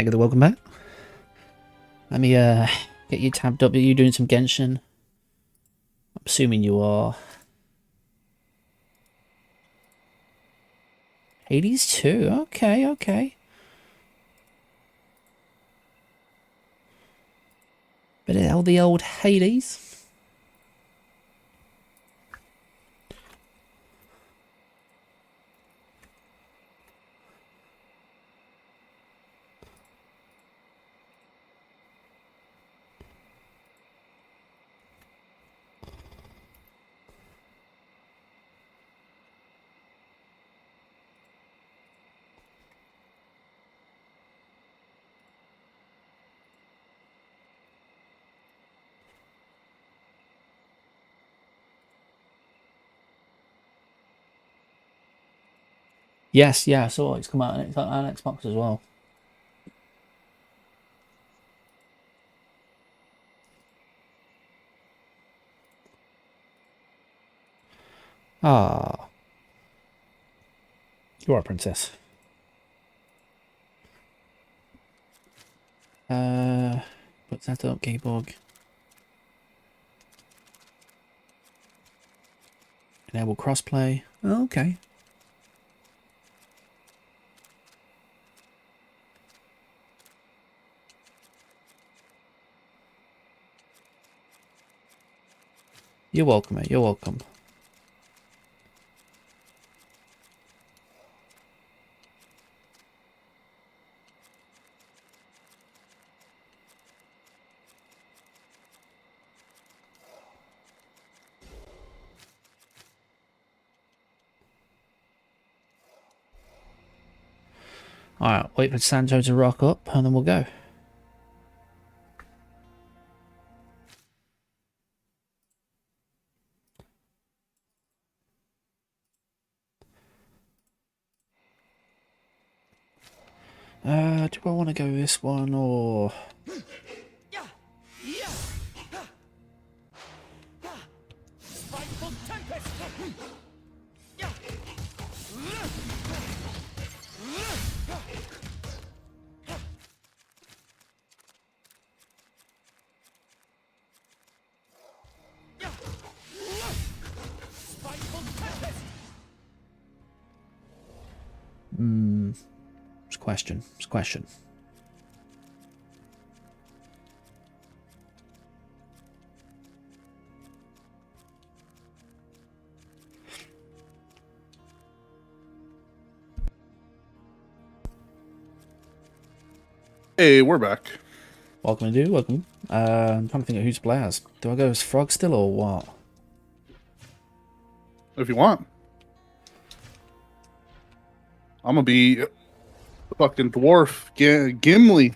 Thank you, welcome back. Let me get you tabbed up. Are you doing some Genshin? I'm assuming you are. Hades 2. Okay, okay. Bit of the old Hades. Yes, yeah, I saw it's come out on Xbox as well. Ah, you are a princess. Put that up, Gayborg. Enable crossplay. Oh, okay. You're welcome, mate. You're welcome. Alright, wait for Santo to rock up and then we'll go. Do I want to go this one or... It's a question. It's a question. Hey, we're back. Welcome, dude. Welcome. I'm trying to think of who's Blaz. Do I go as Frog still or what? If you want. I'm gonna be fucking dwarf Gimli. I'm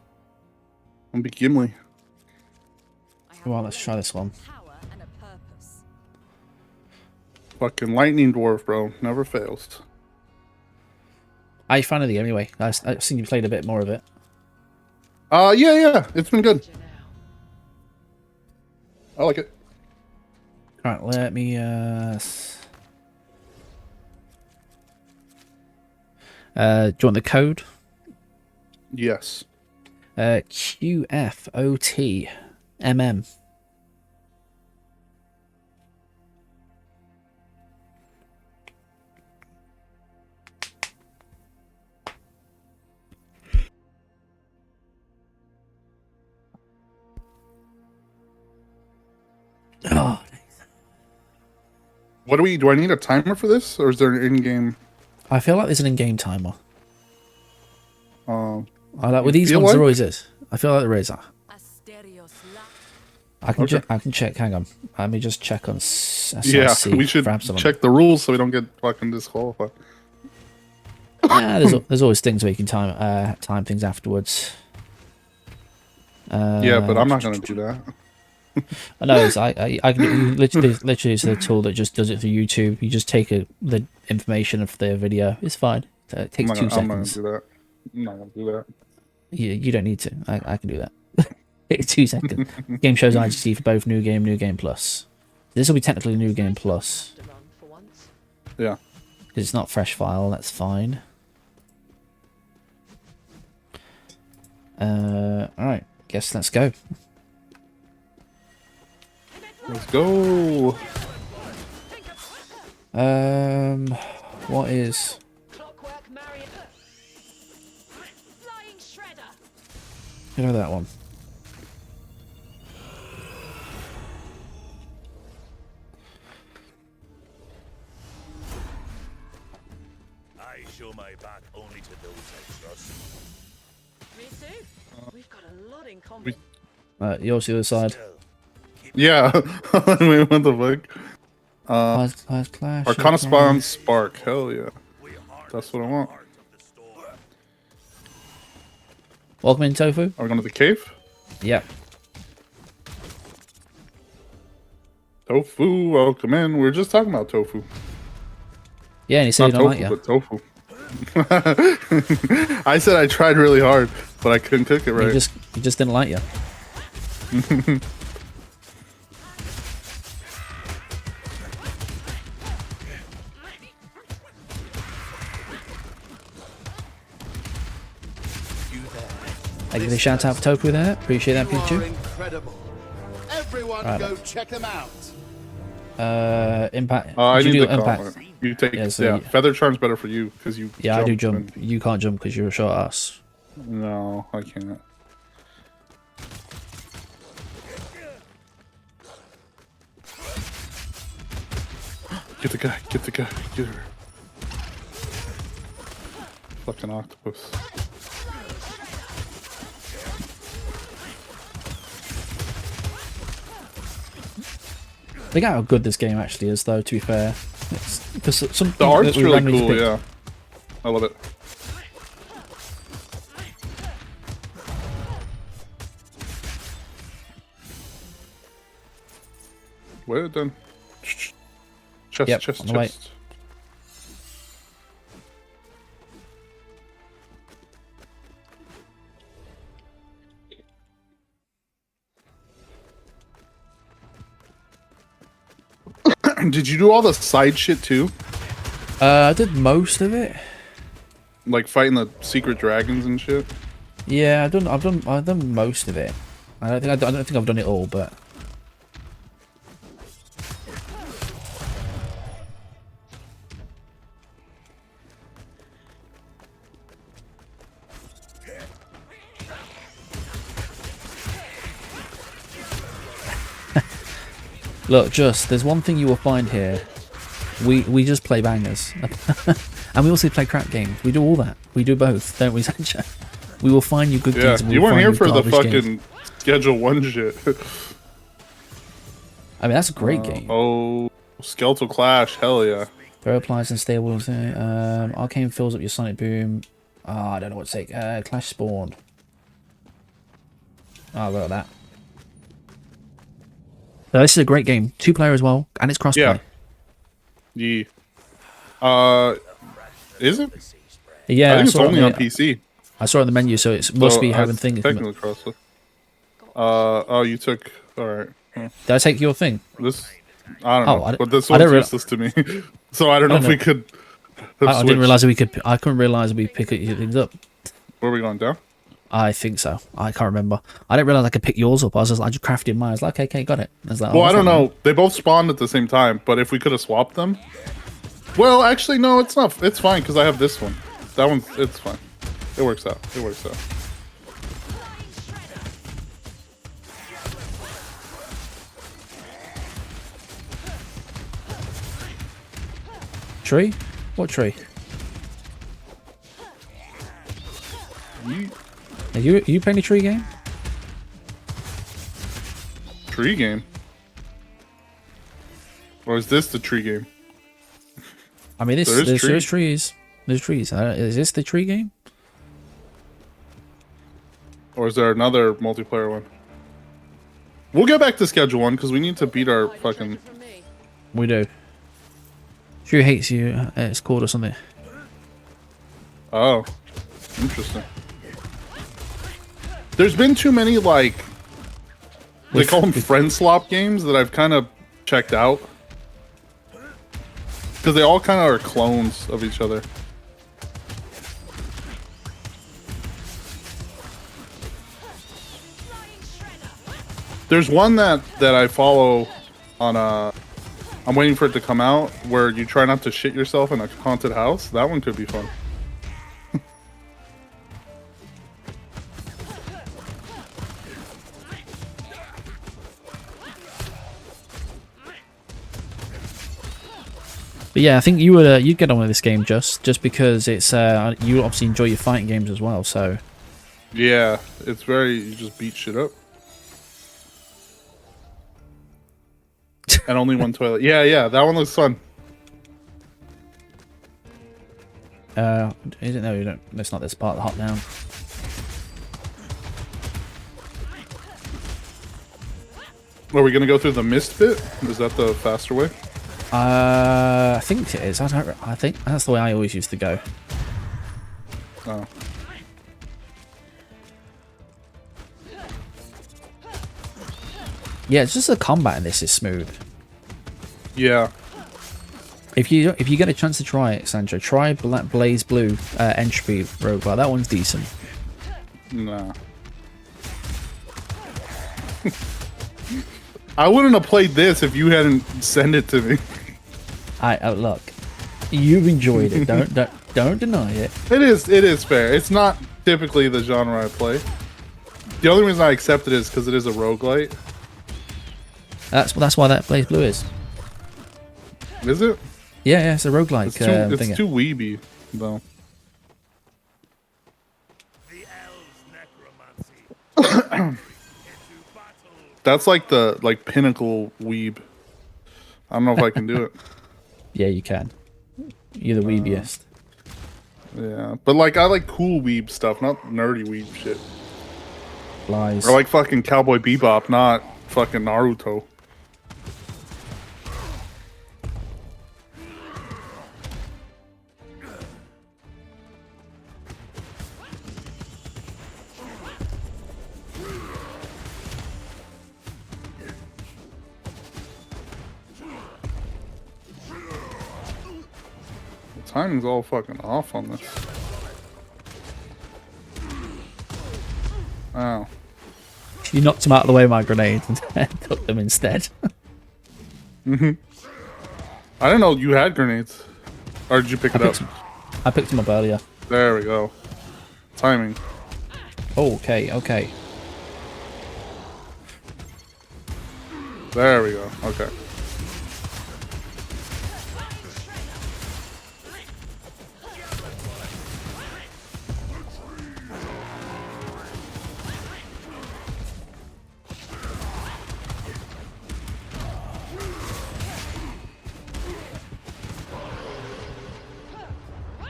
gonna be Gimli. Well, let's try this one. Fucking lightning dwarf, bro. Never fails. I found it anyway. I've seen you played a bit more of it. Yeah. It's been good. I like it. Alright, let me, do you want the code? Yes. QFOTMM. Oh, What do I need a timer for this, or is there an in-game? I feel like there's an in-game timer. I like with these ones, there always is. I feel like there is. I can check. Hang on. Let me just check on SRC. Yeah, we should check the rules so we don't get fucking disqualified. Yeah, there's always things where you can time things afterwards. Yeah, but I'm not gonna do that. I know. I can literally it's a tool that just does it for YouTube. You just take the information of the video. It's fine. It takes 2 seconds. I'm not gonna do that. I'm not gonna do that. You don't need to. I can do that. It's 2 seconds. Game shows IGC for both New Game Plus. This will be technically New Game Plus. Yeah. Because it's not fresh file. That's fine. Alright, guess let's go. Let's go. What is... You know that one. I show my back only to those I trust. Me too. We've got a lot in common. Yours the other side. Still, Yeah. Wait, what the fuck? Clash, clash. Arcana Spawn Spark. Hell yeah. That's what I want. heart of the storm. Welcome in, Tofu. Are we going to the cave? Yep. Tofu, welcome in. We were just talking about tofu. Yeah, and he said he Not don't tofu, like you. but tofu. I said I tried really hard, but I couldn't cook it right. He just didn't like you. I give a shout out for Tofu there. Appreciate that, You are Pikachu. incredible. Everyone Right. go check them out. Impact. I Did need you the do impact? gauntlet. You take Yeah, so yeah. you- Feather Charm's better for you because you. Yeah, I do and- jump. You can't jump because you're a short ass. No, I can't. Get the guy. Get the guy. Get her. Fucking octopus. Look at how good this game actually is, though. To be fair, it's because some The art's really cool. Yeah, I love it. Well done. Chest, Yep, chest, on the way. chest. Did you do all the side shit too? I did most of it. Like fighting the secret dragons and shit? Yeah, I've done most of it. I don't think I've done it all, but look, there's one thing you will find here. We just play bangers, and we also play crap games. We do all that. We do both, don't we, Sancho? We will find you good Yeah, games. And we you will weren't find here you for the garbage games. fucking Schedule 1 shit. I mean, that's a great game. Oh, Skeletal Clash, hell yeah. Throw applies and stables. Arcane fills up your Sonic Boom. Oh, I don't know what to take. Clash Spawn. Oh, look at that. So this is a great game. 2-player as well, and it's crossplay. Yeah. Is it? Yeah, I think it's saw it only on the- PC. I saw it on the menu, so it must be having things. Did Technically crossplay. Oh, you took. Alright. I take your thing? This. I don't know. Oh, but this I don't one's rea- useless to me. So I don't know if we could. I didn't realize that we could. I couldn't realize we pick things up. Where are we going down? I think so. I can't remember. I didn't realize I could pick yours up. I just crafted mine. I was like, okay, got it. I was like, Well, that's I don't not know. They both spawned at the same time, but if we could have swapped them. Well, actually, no, it's not. It's fine because I have this one. That one's. It's fine. It works out. It works out. Tree? What tree? Yeet. Are you playing a tree game? Tree game. Or is this the tree game? I mean, There is there's trees. There's trees. Is this the tree game? Or is there another multiplayer one? We'll get back to schedule 1 because we need to beat our fucking. From me. We do. Tree hates you. It's called or something. Oh, interesting. There's been too many like they call them friend slop games that I've kind of checked out because they all kind of are clones of each other. There's one that I follow on I'm waiting for it to come out where you try not to shit yourself in a haunted house. That one could be fun. But yeah, I think you would you'd get on with this game just because it's you obviously enjoy your fighting games as well. So Yeah, it's very you just beat shit up. And only one toilet. Yeah, that one looks fun. is it? No, you don't. That's not this part of the hot down. Are we gonna go through the mist bit? Is that the faster way? I think it is. I think that's the way I always used to go. Oh. Yeah, it's just the combat in this is smooth. Yeah. If you get a chance to try it, Sancho, try Blaze Blue Entropy Roguelike. That one's decent. Nah. I wouldn't have played this if you hadn't sent it to me. Look, you've enjoyed it. Don't deny it. It is fair. It's not typically the genre I play. The only reason I accept it is because it is a roguelite. That's why that Blaze Blue is. Is it? Yeah, it's a roguelike. It's too weeby, though. The elves' necromancy. That's like the pinnacle weeb. I don't know if I can do it. Yeah, you can. You're the weebiest. Yeah, but like I like cool weeb stuff, not nerdy weeb shit. Lies. Or like fucking Cowboy Bebop, not fucking Naruto. Timing's all fucking off on this. Wow. You knocked him out of the way with my grenades and took them instead. I didn't know you had grenades. Or did you pick it up? I picked him up earlier. There we go. Timing. Okay. There we go. Okay.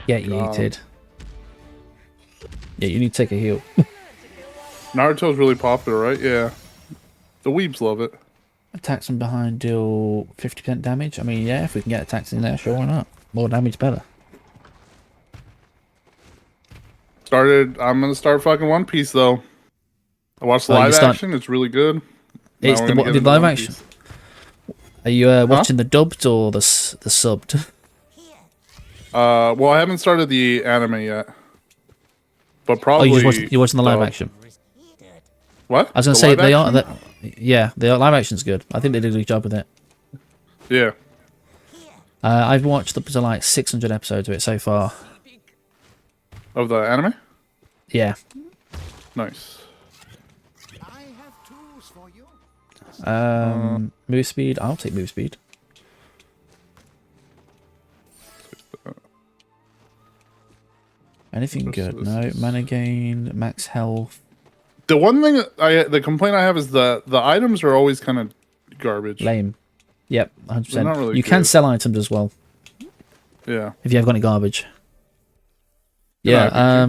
Get yeeted. Yeah, you need to take a heal. Naruto's really popular, right? Yeah. The weebs love it. Attacks from behind deal 50% damage. I mean, yeah, if we can get attacks in there, sure, why not? More damage, better. I'm gonna start fucking One Piece though. I watched the live action. It's really good. It's the live action. Are you watching the dubbed or the subbed? Well, I haven't started the anime yet, but probably. Oh, you're watching the live action. What? I was gonna say they are. Yeah, the live action's good. I think they did a good job with it. Yeah. I've watched up to like 600 episodes of it so far. Of the anime? Yeah. Nice. I have tools for you. Move speed. I'll take move speed. Anything good? No. Mana gain, max health. The one thing the complaint I have is the items are always kind of garbage. Lame. Yep, 100%. Really you can sell items as well. Yeah. If you have got any garbage. Yeah.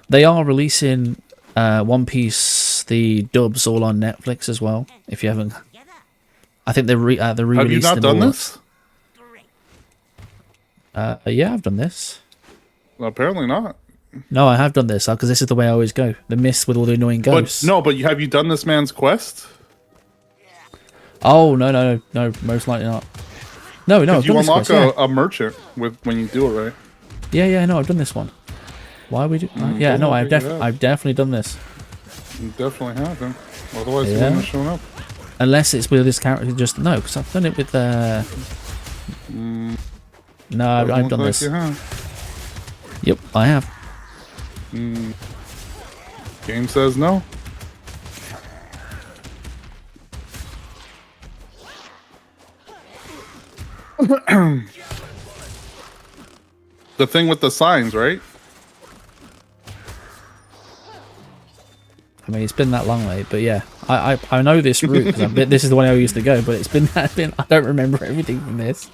They they are releasing One Piece the dubs all on Netflix as well. If you haven't, I think they re-released them. Have you not done this? Yeah, I've done this. Well, apparently not. No, I have done this because this is the way I always go. The mist with all the annoying ghosts. But have you done this man's quest? Oh no, most likely not. No, I've you done this unlock quest, a merchant when you do it, right? Yeah, no, I've done this one. Why we do? Yeah, no, I've definitely done this. You definitely have, then. Otherwise, he Yeah. wouldn't have shown up. Unless it's with this character, just no, because I've done it with. No, Doesn't I've look done like this. you have. Yep, I have. Game says no. The thing with the signs, right? I mean, it's been that long, mate. But yeah, I know this route because this is the way I used to go. But it's been I don't remember everything from this.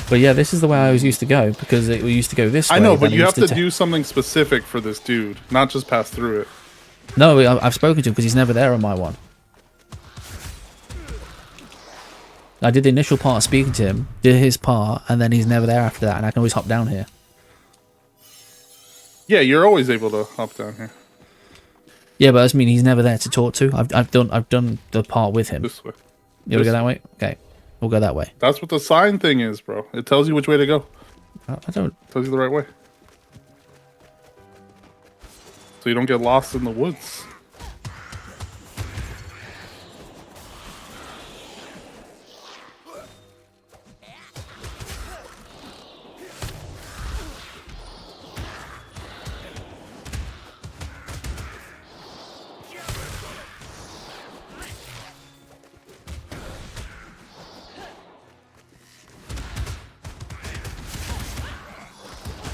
But yeah, this is the way I always used to go because we used to go this way. I know, but then you it have used to do something specific for this dude, not just pass through it. No, I've spoken to him because he's never there on my one. I did the initial part of speaking to him, did his part, and then he's never there after that, and I can always hop down here. Yeah, you're always able to hop down here. Yeah, but I mean he's never there to talk to. I've done the part with him. This way. You wanna go that way? Okay, we'll go that way. That's what the sign thing is, bro. It tells you which way to go. I don't. It tells you the right way. So you don't get lost in the woods.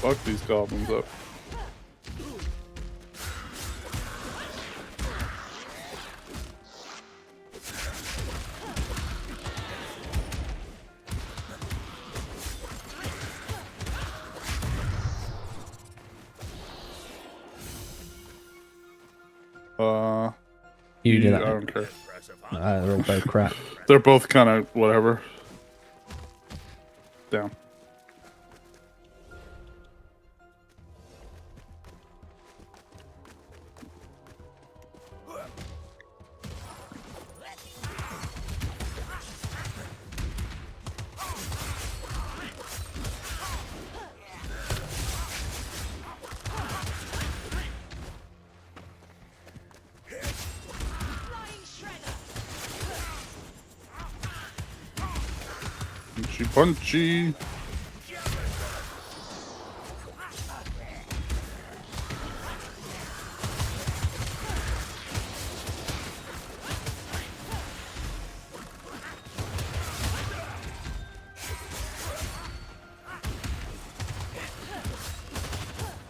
Fuck these goblins up. You do I that. don't care. They're all both crap. They're both kind of whatever. Down. Punchy, punchy.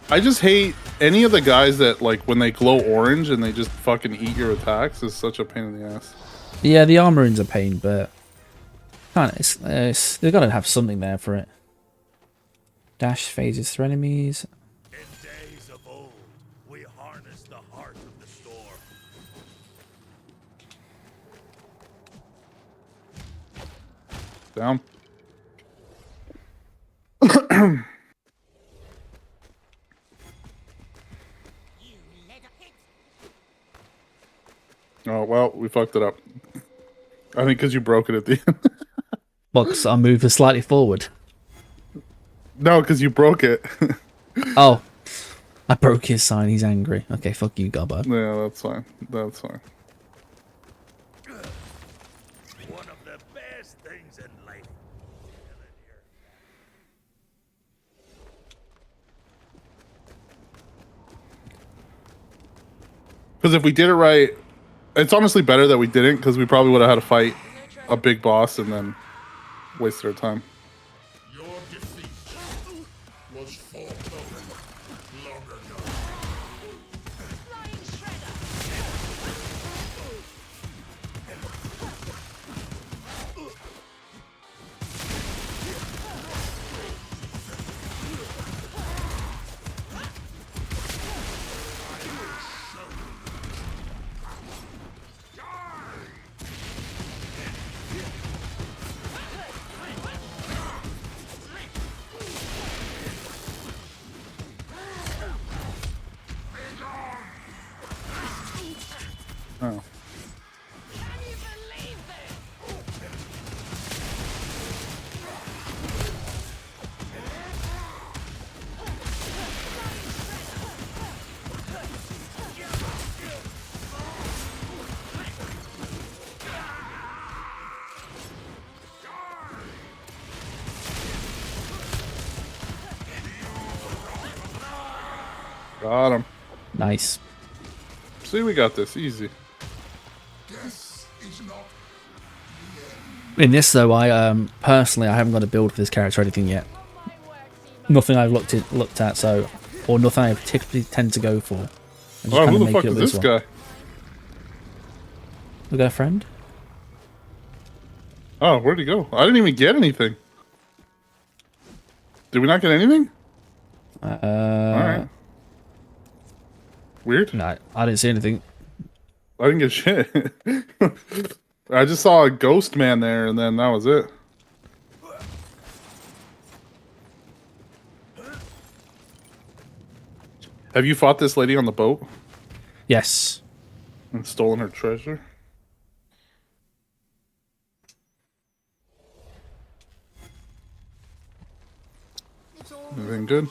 I just hate any of the guys that, like, when they glow orange and they just fucking eat your attacks is such a pain in the ass. Yeah, the armoring's a pain, but they've got to have something there for it. Dash phases through enemies. In days of old, we harnessed the heart of the storm. Down. Oh, well, we fucked it up. I think because you broke it at the end. Box, I move slightly forward. No, because you broke it. Oh, I broke his sign. He's angry. Okay, fuck you, Gobbo. Yeah, that's fine. That's fine. One of the best things in life. Because if we did it right, it's honestly better that we didn't, because we probably would have had to fight a big boss and then wasted our time. Your defeat was foreknown long ago. Flying shredder. Oh. Can you believe this? Got him. Nice. See, we got this easy. This is not In this though, I personally I haven't got a build for this character or anything yet. Nothing I've looked at, so or nothing I particularly tend to go for. I just Oh, kinda who the make fuck it is up this one. guy? We got a friend? Oh, where'd he go? I didn't even get anything. Did we not get anything? Alright. Weird. No, I didn't see anything. I didn't get shit. I just saw a ghost man there, and then that was it. Have you fought this lady on the boat Yes. and stolen her treasure? Anything good?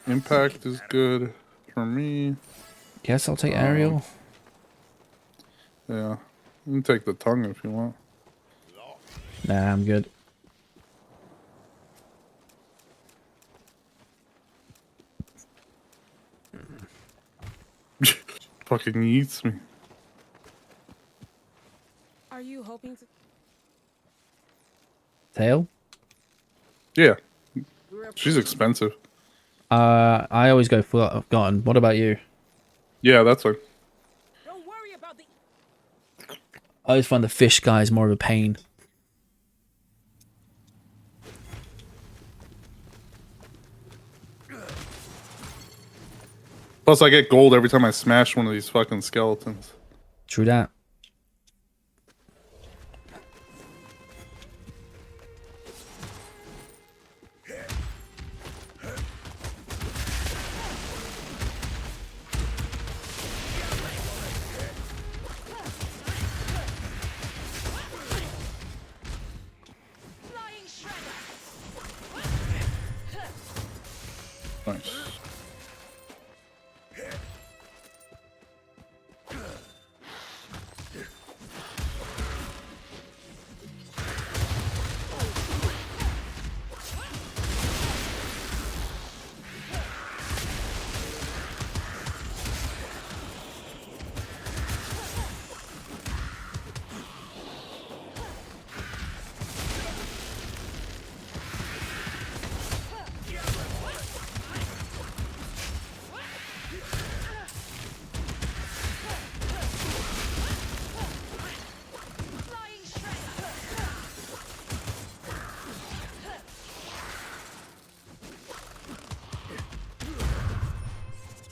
Impact is good for me. Yes, I'll take Ariel. Yeah. You can take the tongue if you want. Nah, I'm good. Fucking eats me. Are you hoping to? Tail? Yeah. She's expensive. I always go forgotten. What about you? Yeah, that's fine. Don't worry about the. I always find the fish guy is more of a pain. Plus, I get gold every time I smash one of these fucking skeletons. True that. Flying shredder. Nice. Flying shredder.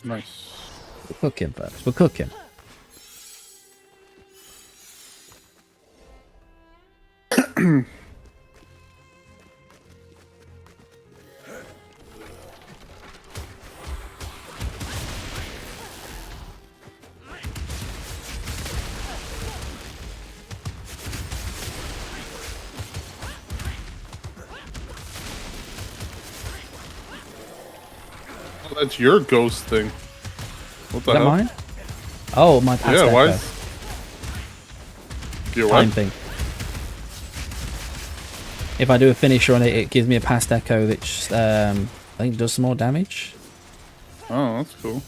Nice. We're cooking, folks. We're cooking. Oh, that's your ghost thing. What the Is that hell? mine? Oh, my past Yeah, why? echo. Your Time what? thing. If I do a finisher on it, it gives me a past echo, which I think does some more damage. Oh, that's cool.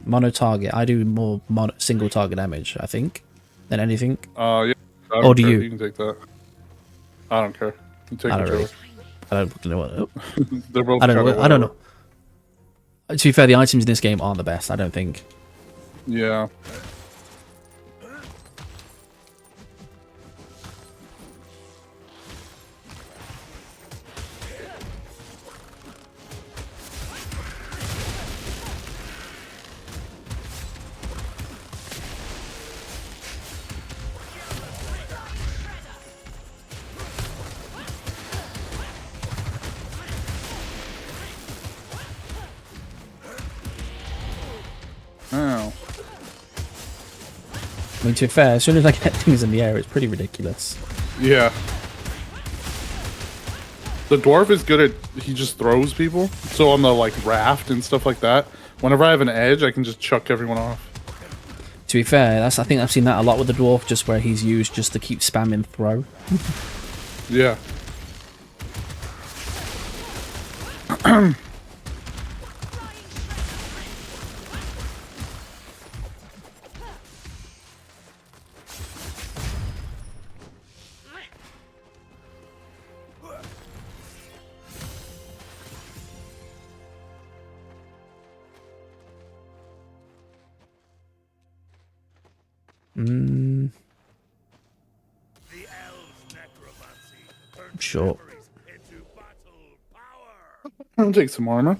Mono target. I do more single target damage, I think, than anything. Yeah. I Or don't do care. you? You can take that. I don't care. You take I don't whichever. really. I don't know what. They're both I don't know. kinda I don't know. whatever. To be fair, the items in this game aren't the best. I don't think. Yeah. Ow. I mean, to be fair, as soon as I get things in the air, it's pretty ridiculous. Yeah. The dwarf is good at, he just throws people. So on the like raft and stuff like that, whenever I have an edge, I can just chuck everyone off. To be fair, I think I've seen that a lot with the dwarf, just where he's used just to keep spamming throw. Yeah. Mm, The elves' necromancy turns sure. memories into battle power. I'll take some armor.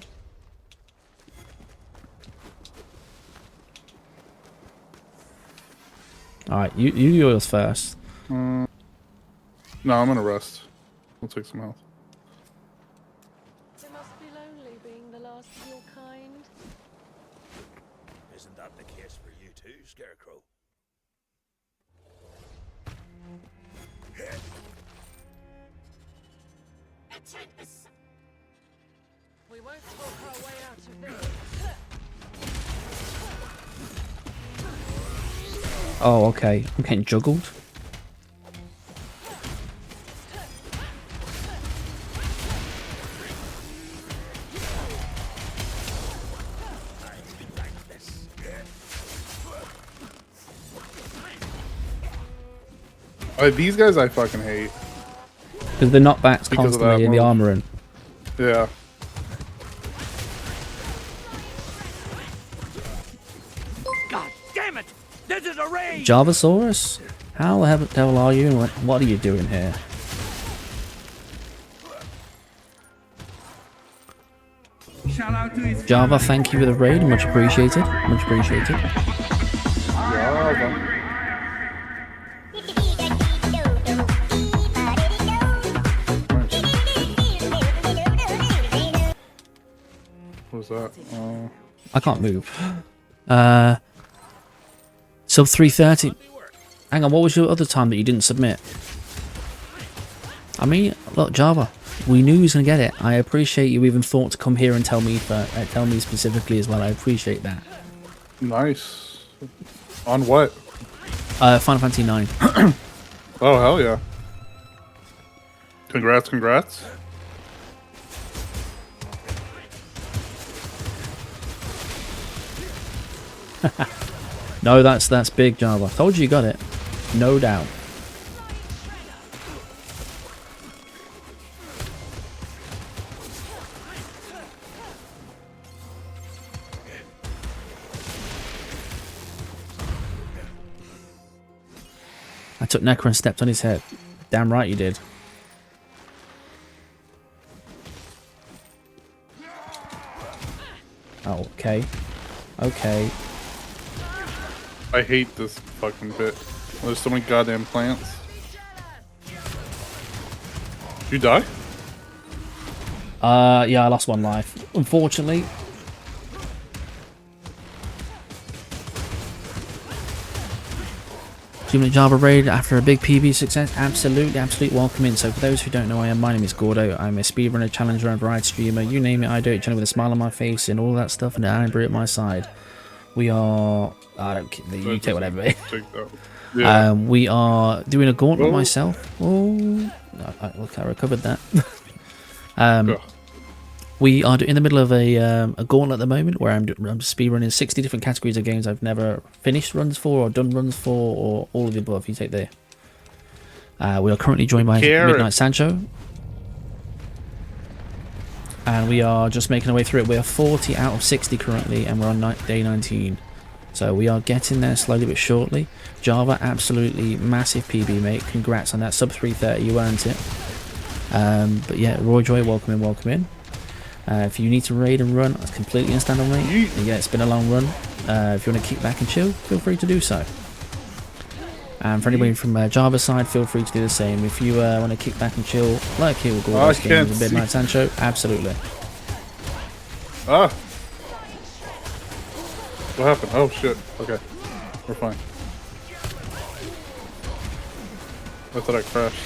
Alright, you yours first. No, I'm gonna rest. We'll take some health. It must be lonely being the last of your kind. Isn't that the case for you too, Scarecrow? We won't talk our way out of this. Oh, okay. I'm getting juggled. These guys I fucking hate. Because the knockbacks Because of that constantly in the move. armor in. Yeah. God damn it! This is a raid! Javasaurus? How the hell are you and what are you doing here? Java, thank you for the raid. Much appreciated. Much appreciated. Java. What was that? I can't move. Sub 330. Hang on, what was your other time that you didn't submit? I mean, look, Java, we knew he was going to get it. I appreciate you even thought to come here and tell me specifically as well. I appreciate that. Nice. On what? Final Fantasy 9. Oh, hell yeah. Congrats, congrats. No, that's big, Java. Told you got it. No doubt. I took Necro and stepped on his head. Damn right you did. Oh, okay. Okay. I hate this fucking bit. There's so many goddamn plants. You die? Yeah, I lost one life. Unfortunately. Human Java raid after a big PB success? Absolutely, absolute welcome in. So for those who don't know, my name is Gordo. I'm a speedrunner, challenger, and variety streamer. You name it, I do it. Channel with a smile on my face and all that stuff, and an Amber at my side. We are... I don't care. You take whatever, mate. Take that. Yeah. We are doing a gauntlet Oh. myself. Oh, look, I recovered that. Ugh. We are in the middle of a gauntlet at the moment where I'm speedrunning 60 different categories of games I've never finished runs for or done runs for or all of the above. You take there. We are currently joined by Midnight Sancho. And we are just making our way through it. We are 40 out of 60 currently and we're on day 19. So we are getting there slowly but surely. Java, absolutely massive PB, mate. Congrats on that. Sub 330, you earned it. But yeah, Roy Joy, welcome in, welcome in. If you need to raid and run, that's completely understandable, mate. Yeah, it's been a long run. If you want to kick back and chill, feel free to do so. And for anybody from Java's side, feel free to do the same. If you want to kick back and chill, like here with Gordo's Games and Midnight Sancho, absolutely. Ah! What happened? Oh shit. Okay. We're fine. I thought I crashed.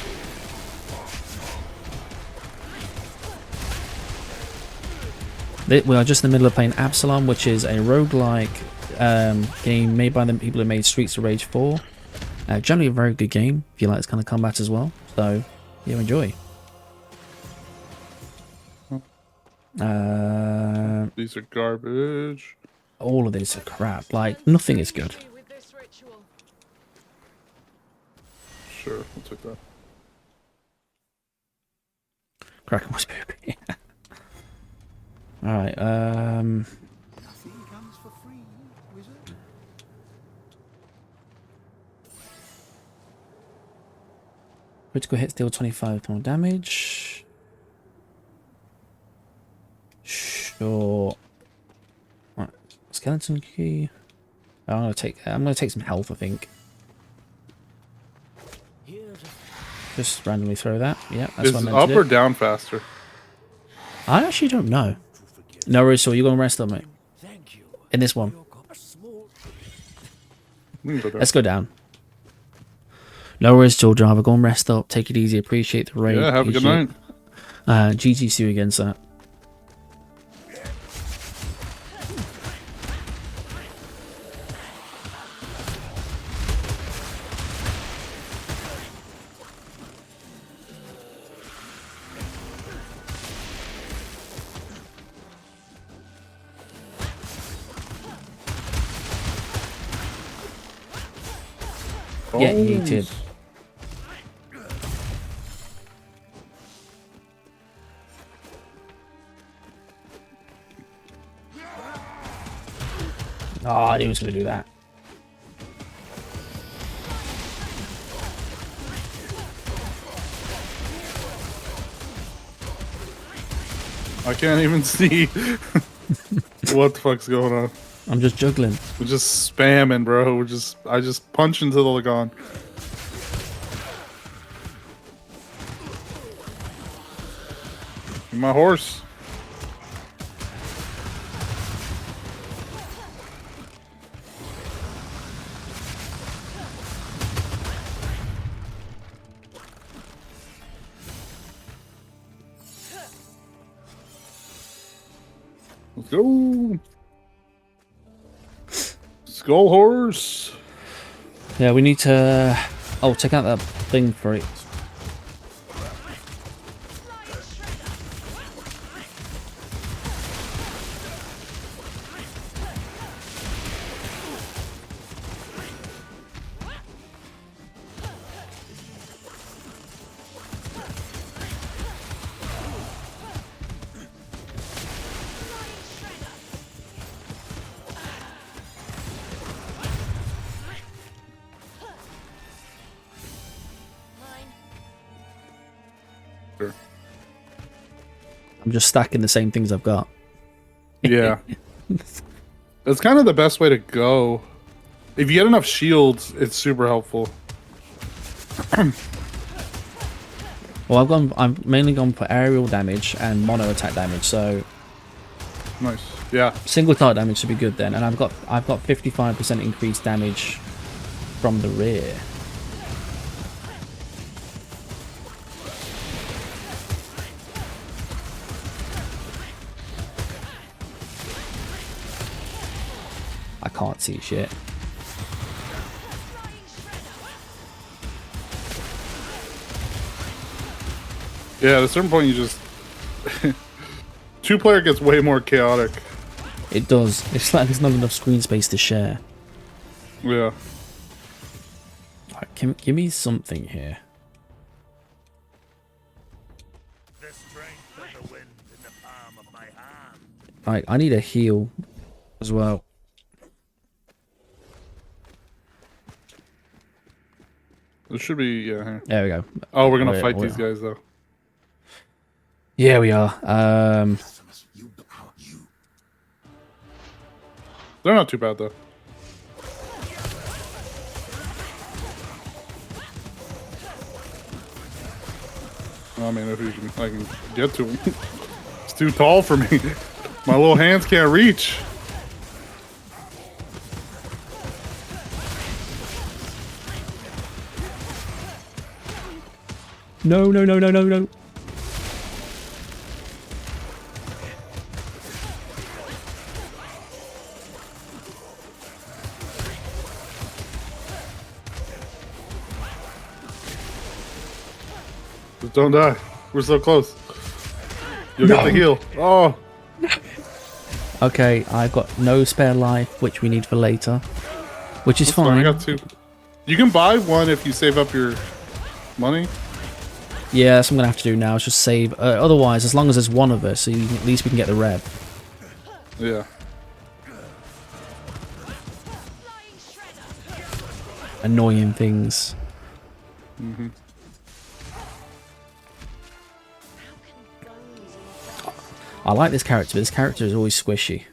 We are just in the middle of playing Absolum, which is a roguelike game made by the people who made Streets of Rage 4. Generally a very good game, if you like this kind of combat as well. So, yeah, enjoy. These are garbage. All of these are crap. Like, nothing is good. With this ritual. Sure, we'll take that. Kraken was poopy. Alright, Nothing comes for free, wizard. critical hits deal 25 more damage. Sure. Right. Skeleton key. I'm gonna take some health, I think. Just randomly throw that. Yeah, that's Is what I meant up to do. or down faster? I actually don't know. No worries, so you're gonna rest up, mate. In this one. We can go there. Let's go down. No worries, Joel Java. Go and rest up. Take it easy. Appreciate the raid. Yeah, have a good Appreciate- night. GG, see you again, sir. Yeah, he did. Oh, I knew he was going to do that. I can't even see what the fuck's going on. I'm just juggling. We're just spamming, bro. I just punch until they're gone. My horse. Let's go. Skull horse. Yeah, we need to... Oh, check out that thing for it. Sure. I'm just stacking the same things I've got. Yeah. It's kind of the best way to go. If you get enough shields, it's super helpful. Well, I'm mainly gone for aerial damage and mono attack damage, so Nice. Yeah. single target damage should be good then. And I've got 55% increased damage from the rear. I can't see shit. Yeah, at a certain point you just... Two-player gets way more chaotic. It does. It's like there's not enough screen space to share. Yeah. Right, give me something here. The strength of the wind in the palm of my hand. Right, I need a heal as well. There should be... Yeah. Here. There we go. Oh, we're gonna yeah, fight we these are. guys, though. Yeah, we are. They're not too bad, though. I mean, if I can get to him. It's too tall for me. My little hands can't reach. No, no, no, no, no, no. Just don't die. We're so close. You'll get the heal. Oh, Okay, I've got no spare life, which we need for later. Which is That's fine, fine. I got 2. You can buy 1 if you save up your money. Yeah, that's what I'm going to have to do now, is just save. Otherwise, as long as there's one of us, so at least we can get the rev. Yeah. Annoying things. Mm-hmm. I like this character, but this character is always squishy.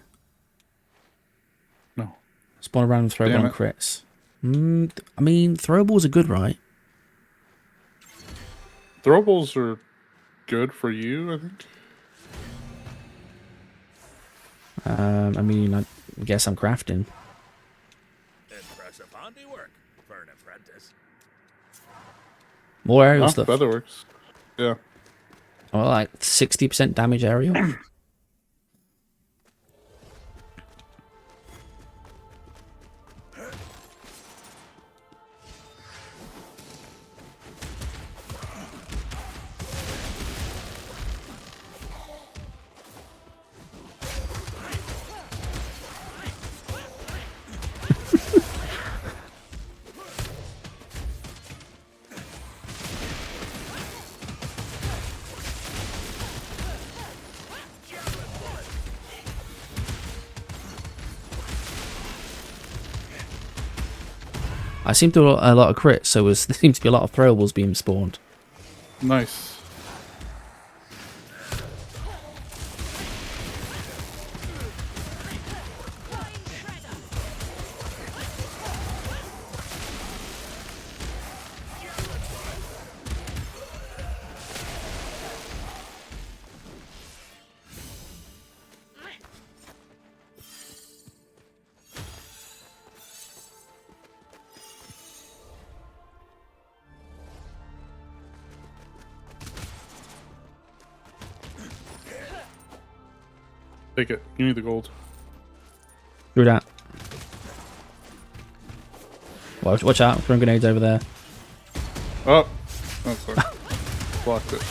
No. Spawn around and throw Damn on it. crits. I mean, throwables are good, right? Throwables are good for you, I think. I mean, I guess I'm crafting. Impressive handiwork for an apprentice. More aerial Oh, stuff. that works. Yeah. Well, like 60% damage aerial. I seem to do a lot of crits, so there seems to be a lot of throwables being spawned. Nice. Take it. Give me the gold. Do that. Watch out, throwing grenades over there. Oh. Oh, sorry. Blocked it.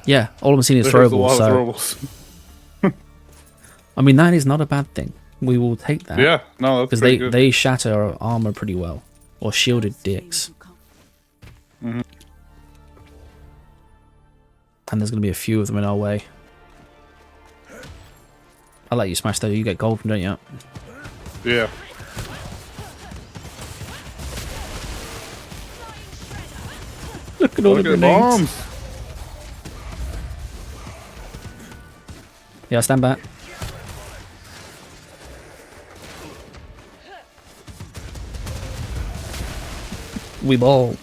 Yeah, all I'm seeing is There's a throwables. lot So, of throwables. I mean, that is not a bad thing. We will take that. Yeah, no, that's Because pretty good. they shatter our armor pretty well. Or shielded dicks. Mm-hmm. And there's going to be a few of them in our way. I'll let you smash though. You get gold from, don't you? Yeah. Look at all Look the at grenades. bombs. Yeah, stand back. We ball.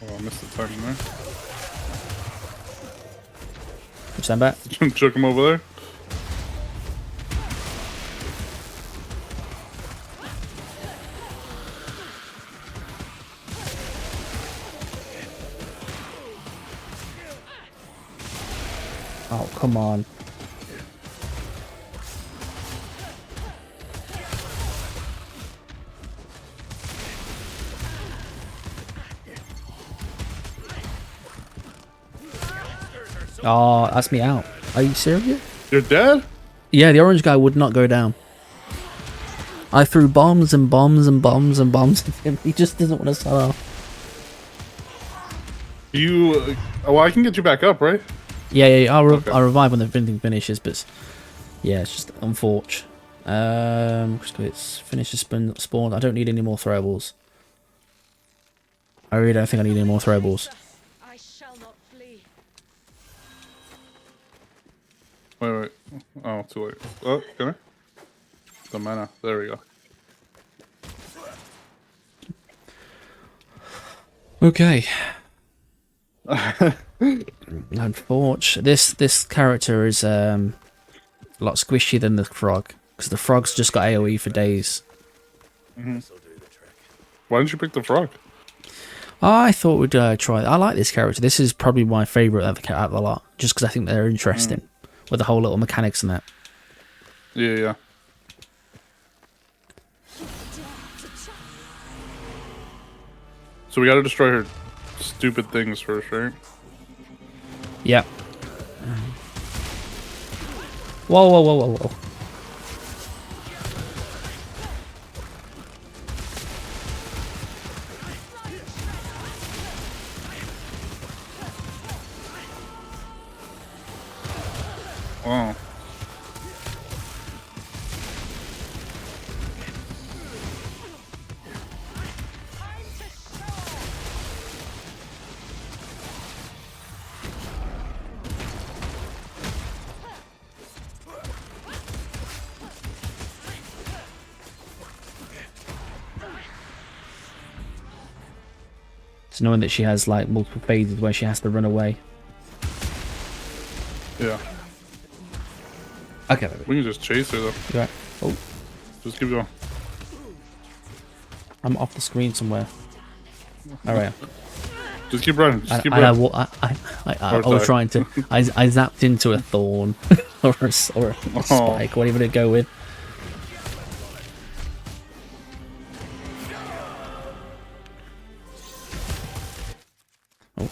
Oh, I missed the timing there. Stand back. Chuck him over there. Oh, come on. Oh, that's me out. Are you serious? You're dead? Yeah, the orange guy would not go down. I threw bombs and bombs and bombs and bombs at him. He just doesn't want to start off. You... well, I can get you back up, right? Yeah, I'll Okay. revive when the thing finishes, but yeah, it's just unfortunate. It's finished the spawn. I don't need any more throwables. I really don't think I need any more throwables. I shall not flee. Wait. Oh, too late. Oh, can I? The mana. There we go. Okay. Unfortunately, this character is a lot squishy than the frog, because the frog's just got AoE for days. Why didn't you pick the frog? I thought we'd try. I like this character. This is probably my favourite out of the lot, just because I think they're interesting with the whole little mechanics and that. Yeah, yeah. So we gotta destroy her stupid things first, right? Yep. Whoa, whoa, whoa, whoa, whoa. Wow. It's knowing that she has like multiple phases where she has to run away. Yeah. Okay, baby. We can just chase her though. You right? Oh, Just keep going. I'm off the screen somewhere. All right. Just keep running. Just keep I running. was trying to. I zapped into a thorn or a spike, whatever to go with. Oh. Is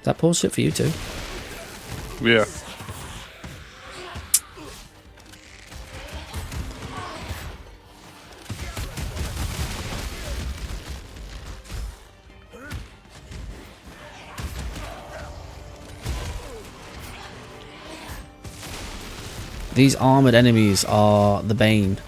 that pause it for you too? Yeah. These armored enemies are the bane.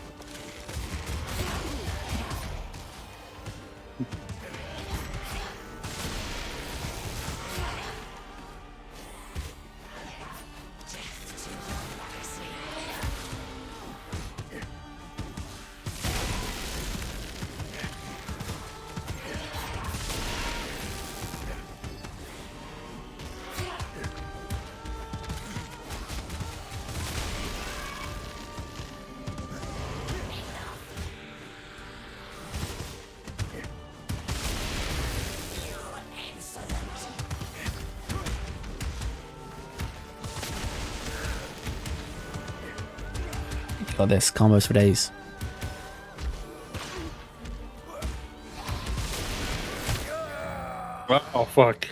Got this combos for days. Oh fuck.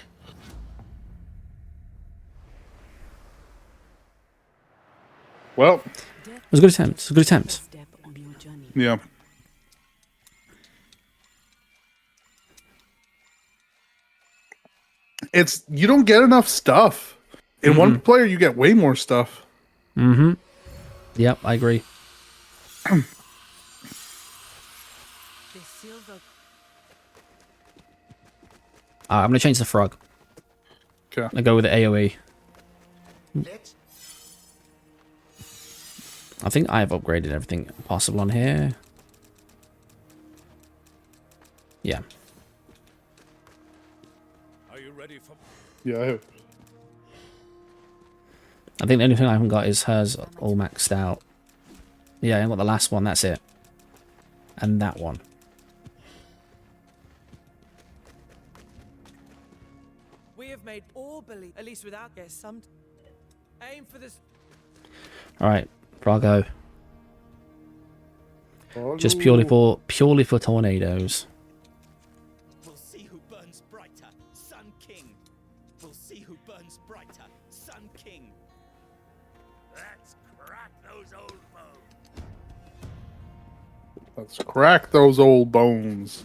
Well, It was a good attempt. It was a good attempt. Step on your journey. yeah. It's you don't get enough stuff. In one player you get way more stuff. Mm-hmm. Yep, I agree. The silver I'm gonna change the frog. Okay. I go with the AoE. Let's I think I've upgraded everything possible on here. Yeah. Are you ready for? Yeah, I have. I think the only thing I haven't got is hers all maxed out. Yeah, I got the last one, that's it. And that one. We have made all believe, at least without guess, some aim for this. Alright, Brago. Just purely for tornadoes. We'll see who burns brighter, Sun King. We'll see who burns brighter, Sun King. Let's crack those old bones. Let's crack those old bones.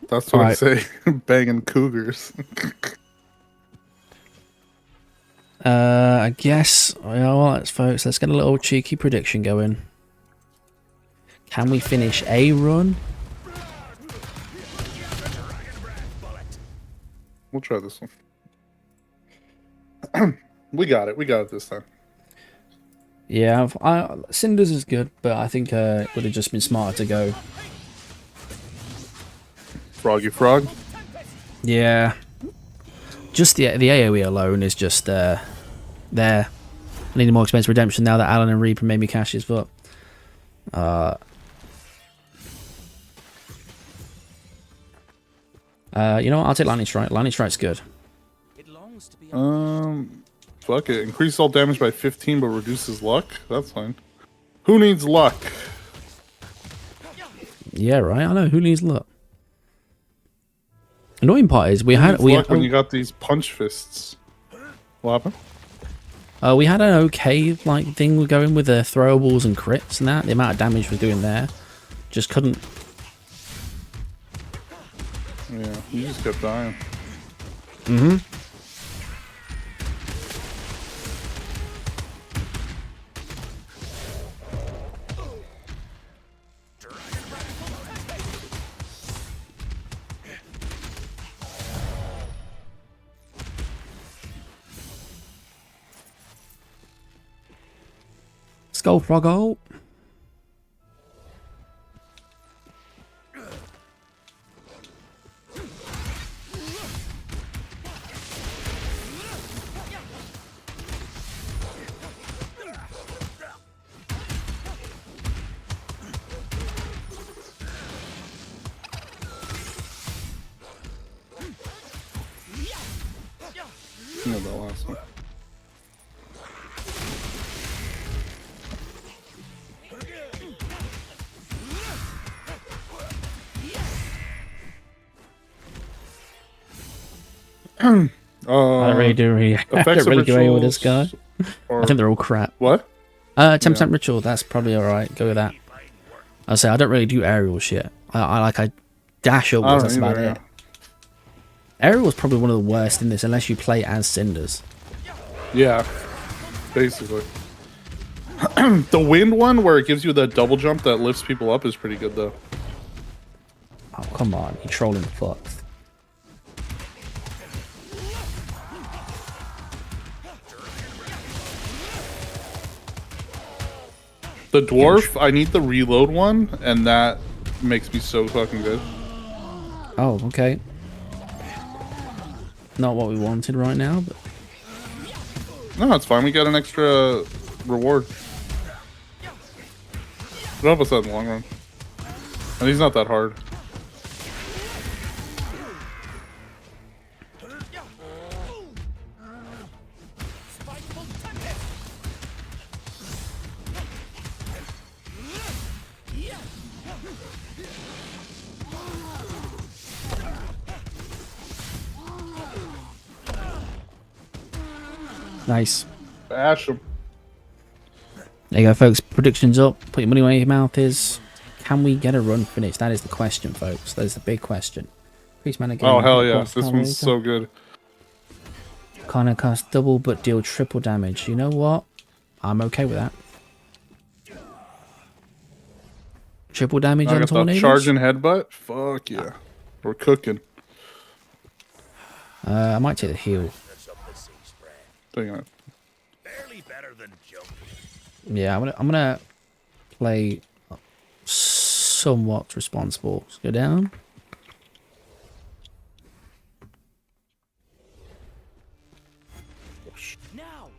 That's what I Alright. say. Banging cougars. I guess, you know what, folks, let's get a little cheeky prediction going. Can we finish a run? We'll try this one. We got it. We got it this time. Yeah, Cinders is good, but I think it would have just been smarter to go. Froggy frog. Yeah, Just the AoE alone is just there. I need a more expensive redemption now that Alan and Reaper made me cash his foot. You know what? I'll take Lightning Strike. Lightning Strike's good. It longs to be Fuck it. Increase all damage by 15, but reduces luck. That's fine. Who needs luck? Yeah, right. I know. Who needs luck? Annoying part is we Who had needs luck when you got these punch fists. What happened? we had an okay like thing going with the throwables and crits and that. The amount of damage we're doing there, just couldn't. Yeah, you just kept dying. Mm-hmm. Skull Froggo. No, that last one. I don't really do AoE with this guy. I think they're all crap. What? 10% ritual. That's probably all right. Go with that. I say I don't really do aerial shit. I dash upwards. That's about it. Aerial is probably one of the worst in this, unless you play as Cinders. Yeah, basically. The wind one, where it gives you that double jump that lifts people up, is pretty good, though. Oh, come on. You're trolling the fuck. The dwarf, I need the reload one, and that makes me so fucking good. Oh, okay. Not what we wanted right now, but... No, it's fine. We got an extra reward. It'll help us out in the long run. And he's not that hard. Nice. Bash him. There you go, folks. Predictions up. Put your money where your mouth is. Can we get a run finish? That is the question, folks. That is the big question. Increase mana gain. Oh, hell yeah. This one's so good. Kind of cost double but deal triple damage. You know what? I'm okay with that. Triple damage I on got that tornadoes? charging headbutt. Fuck yeah. We're cooking. I might take the heal. Dang it. Barely better than jumping. Yeah, I'm gonna play somewhat responsible. Let's go down. now.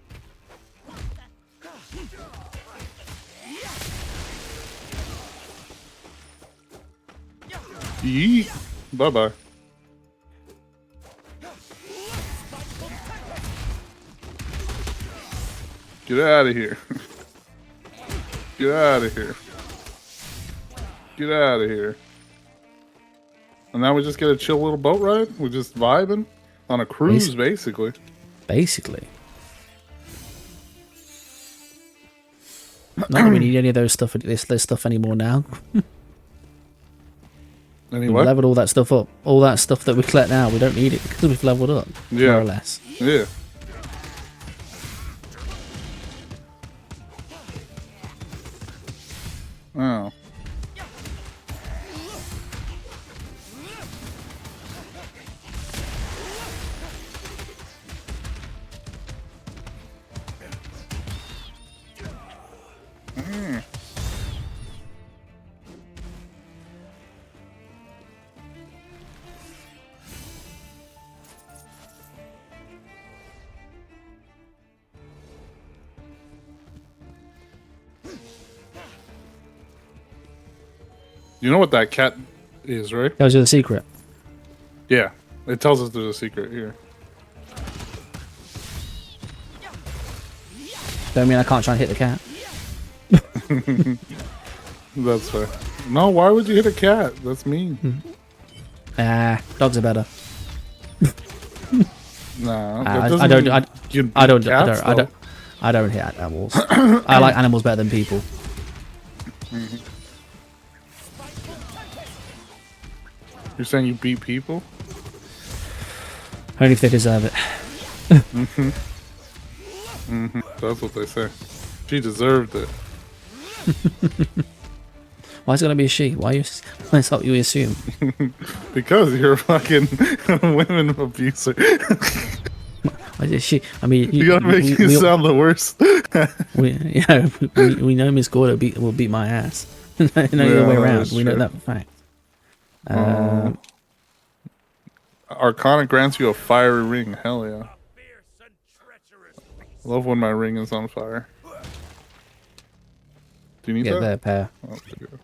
Yeet. Bye-bye. Get out of here. Get out of here. Get out of here. And now we just get a chill little boat ride? We're just vibing on a cruise, basically. Basically. Not that we need any of those stuff, this stuff anymore now. Anyway. We've leveled all that stuff up. All that stuff that we collect now, we don't need it because we've leveled up. Yeah. More or less. Yeah. Oh. You know what that cat is, right? That was the secret. Yeah. It tells us there's a secret here. Don't mean I can't try and hit the cat. That's fair. No, why would you hit a cat? That's mean. Ah, dogs are better. Nah, I that don't. doesn't mean I don't. cats, though. I don't hit animals. I like animals better than people. You're saying you beat people? Only if they deserve it. That's what they say. She deserved it. Why is it gonna be a she? Why is that you assume? Because you're a fucking women abuser. Why is it she? I mean, You gotta make you sound the worst. we know Miss Gordo will beat my ass. No other way around. We know that for a fact. Arcana grants you a fiery ring. Hell yeah. Fierce and treacherous beast. Love when my ring is on fire. Do you need Get that? there, pair. Oh, okay, good.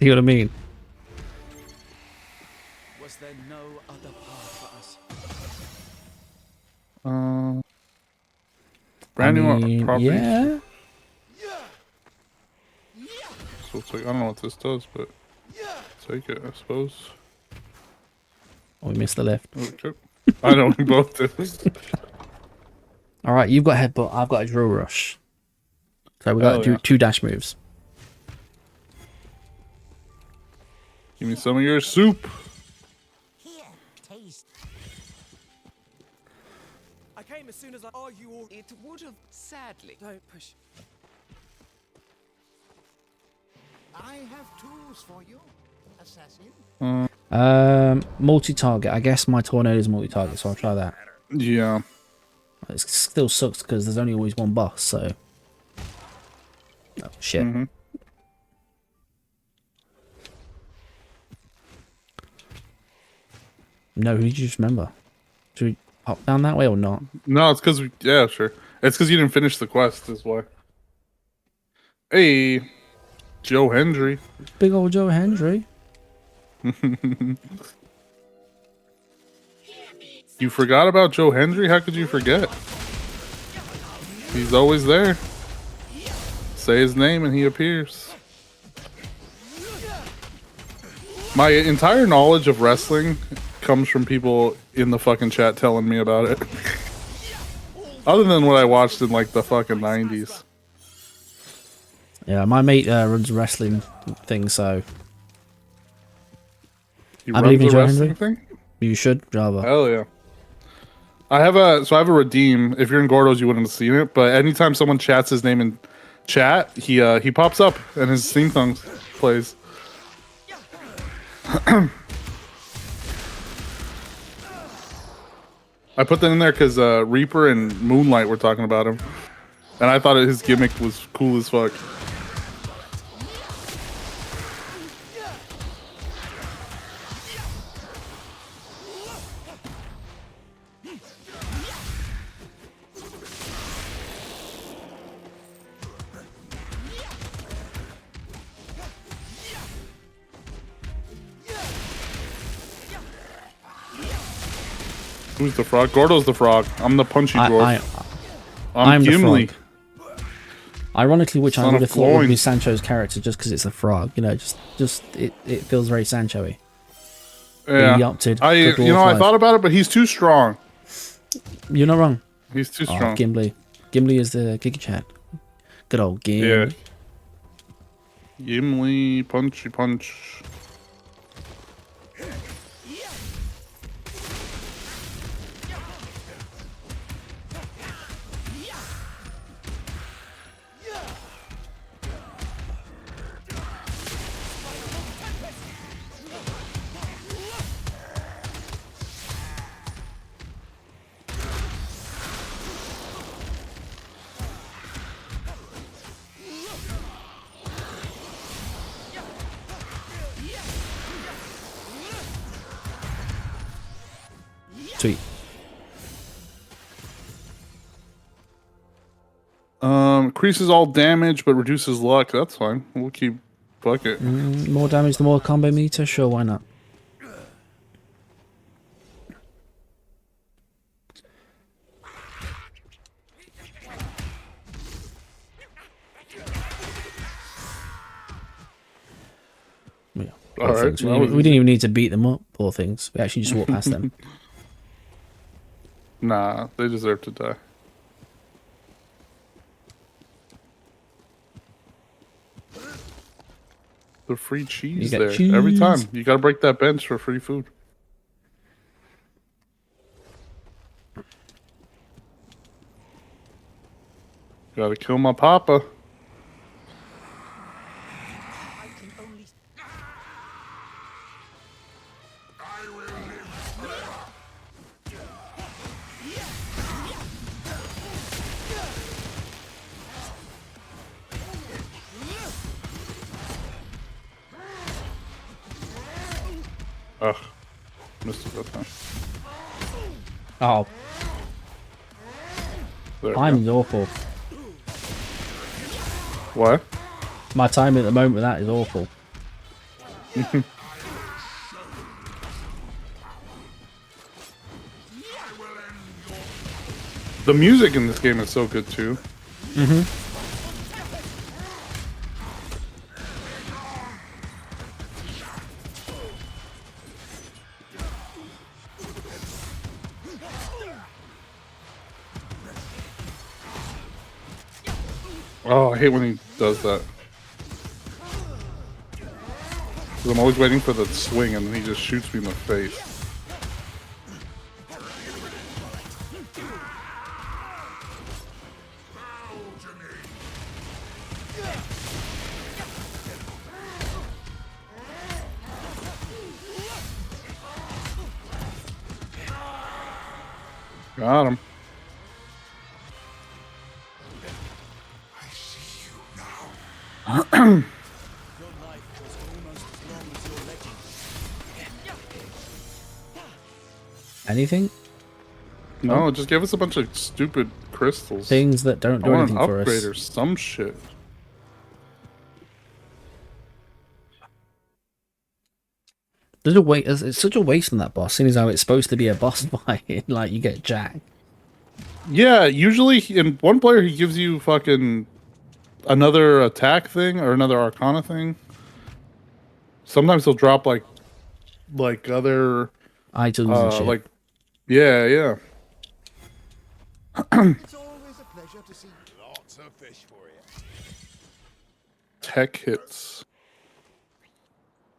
See what I mean? Was there no other path for us? Brand new property. yeah. So it's like, I don't know what this does, but take it, I suppose. Oh, we missed the left. Okay. I know we both did. All right, you've got headbutt. I've got a drill rush. So we got to do 2 dash moves. Give me some of your soup. Here, taste. I came as soon as I. Are you all? It would have sadly. Don't push. I have tools for you, assassin. Multi-target. I guess my tornado is multi-target, so I'll try that. Yeah. It still sucks because there's only always one boss, so. Oh, shit. No, who did you just remember? Should we hop down that way or not? No, it's because yeah, sure. It's because you didn't finish the quest, is why. Hey, Joe Hendry. Big old Joe Hendry. You forgot about Joe Hendry? How could you forget? He's always there. Say his name and he appears. My entire knowledge of wrestling comes from people in the fucking chat telling me about it. Other than what I watched in like the fucking 90s. Yeah, my mate runs a wrestling thing, so He I believe in runs a Joe wrestling Hendry. thing? You should, Java. Hell yeah. I have a redeem. If you're in Gordo's, you wouldn't have seen it. But anytime someone chats his name in chat, he pops up and his theme song plays. I put that in there because Reaper and Moonlight were talking about him, and I thought his gimmick was cool as fuck. Who's the frog? Gordo's the frog. I'm the punchy dwarf. I'm the Gimli. frog. Ironically, which I Son would of have thought would be Gloin. Sancho's character just because it's a frog. You know, just it feels very Sancho-y. Yeah. He opted for I Dwarf I life. thought about it, but he's too strong. You're not wrong. He's too Oh, strong. Gimli. Gimli is the Giga Chat. Good old Gim. Yeah. Gimli, punchy punch. Sweet. Increases all damage but reduces luck. That's fine. We'll keep bucket. More damage, the more combo meter? Sure, why not? Yeah. All Poor right, things. that We was didn't easy. even need to beat them up, poor things. We actually just walked past them. Nah, they deserve to die. The free cheese get there every time. cheese. You gotta break that bench for free food. Gotta kill my papa. I can only. Ugh. Missed it that time. Oh, There we timing's go. awful. What? My timing at the moment with that is awful. The music in this game is so good too. Oh, I hate when he does that. 'Cause I'm always waiting for the swing and then he just shoots me in the face. Got him. Anything? No, just give us a bunch of stupid crystals. Things that don't I do want an anything for upgrade us. or some shit. There's a wait. It's such a waste on that boss, seeing as how it's supposed to be a boss fight. Like you get jacked. Yeah, usually in one player he gives you fucking another attack thing or another arcana thing. Sometimes he'll drop like other Items and shit. like yeah. It's always a pleasure to see you. Lots of fish for you. Tech hits.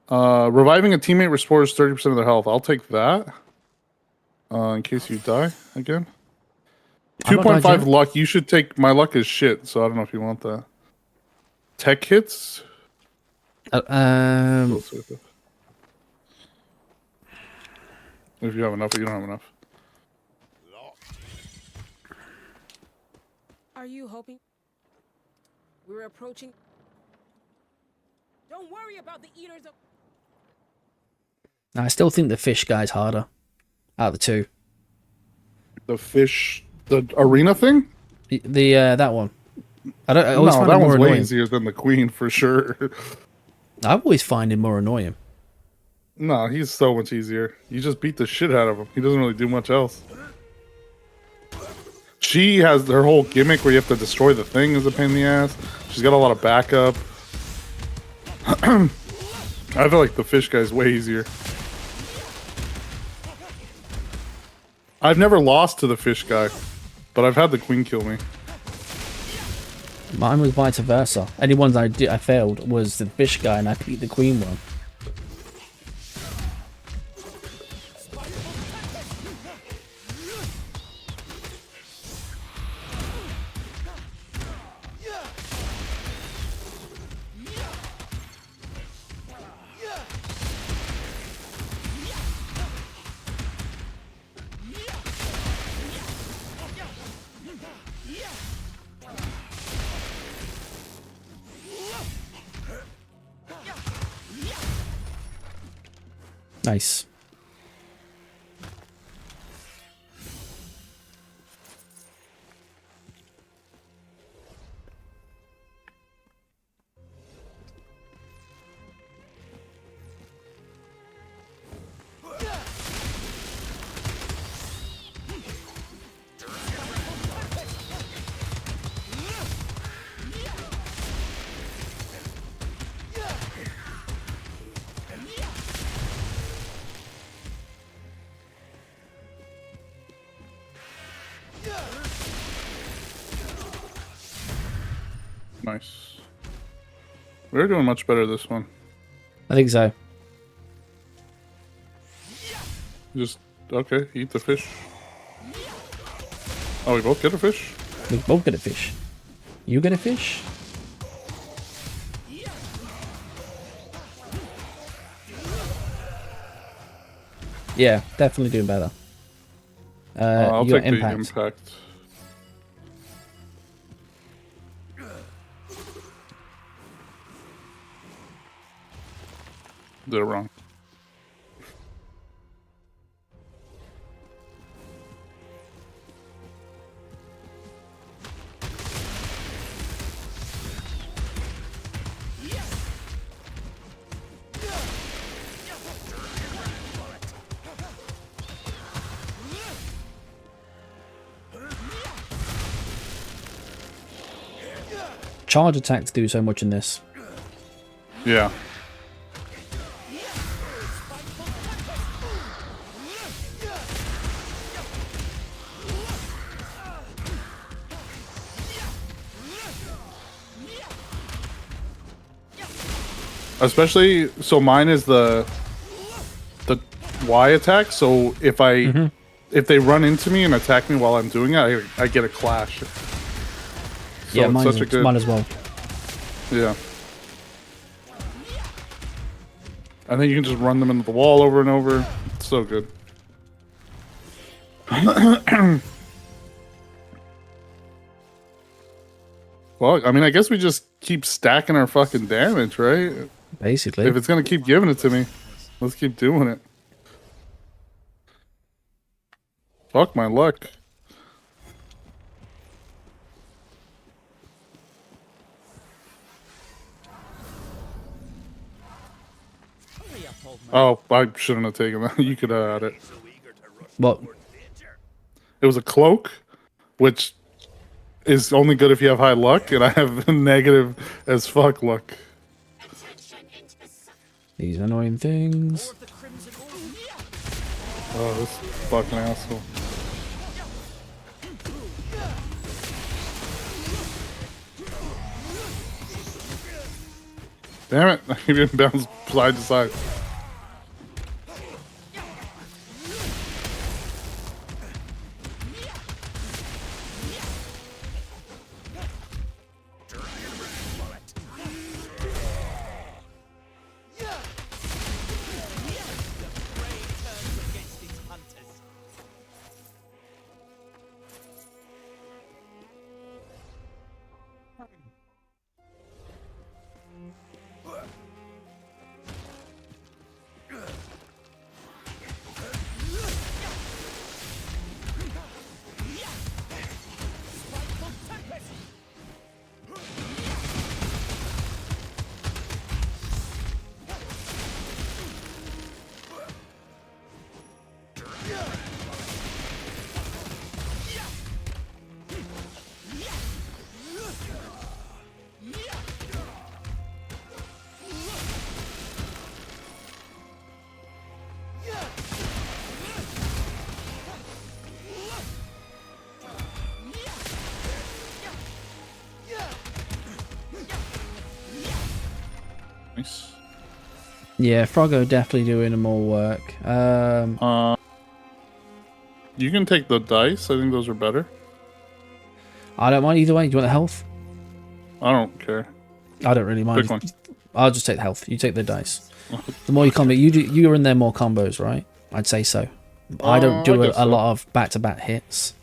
Reviving a teammate restores 30% of their health. I'll take that. In case you die again. I'm not 2.5 died yet. luck. You should take my luck is shit, so I don't know if you want that. Tech hits. If you have enough, or you don't have enough. Are you hoping? We're approaching. Don't worry about the eaters of. I still think the fish guy's harder out of the two. The fish, the arena thing. The that one. I always No, find that him more one's way annoying. easier than the queen for sure. I always find him more annoying. No, he's so much easier. You just beat the shit out of him. He doesn't really do much else. She has her whole gimmick where you have to destroy the thing is a pain in the ass. She's got a lot of backup. I feel like the fish guy's way easier. I've never lost to the fish guy, but I've had the queen kill me. Mine was vice versa. Any ones I failed was the fish guy, and I beat the queen one. Nice. Nice. We're doing much better this one. I think so. Just, okay, eat the fish. Oh, we both get a fish? We both get a fish. You get a fish? Yeah, definitely doing better. I'll you got take impact. the impact. Did it wrong. Charge attacks do so much in this. Yeah. Especially, so mine is the Y attack. So if if they run into me and attack me while I'm doing it, I get a clash. So Yeah, it's mine as well. Yeah. I think you can just run them into the wall over and over. It's so good. Well, I mean, I guess we just keep stacking our fucking damage, right? Basically. If it's gonna keep giving it to me, let's keep doing it. Fuck my luck. Hurry up, old man. Oh, I shouldn't have taken that. You could have had it. So eager to rush What? toward danger. It was a cloak, which is only good if you have high luck, and I have negative as fuck luck. These annoying things. Of the Crimson Order. Oh, this fucking asshole. Damn it, I keep getting bounced side to side. Against its hunters. Yeah, Froggo definitely doing more work. You can take the dice. I think those are better. I don't mind either way. Do you want the health? I don't care. I don't really mind. Pick one. I'll just take the health. You take the dice. The more you combo, you're in there more combos, right? I'd say so. I don't do I guess a so. lot of back-to-back hits.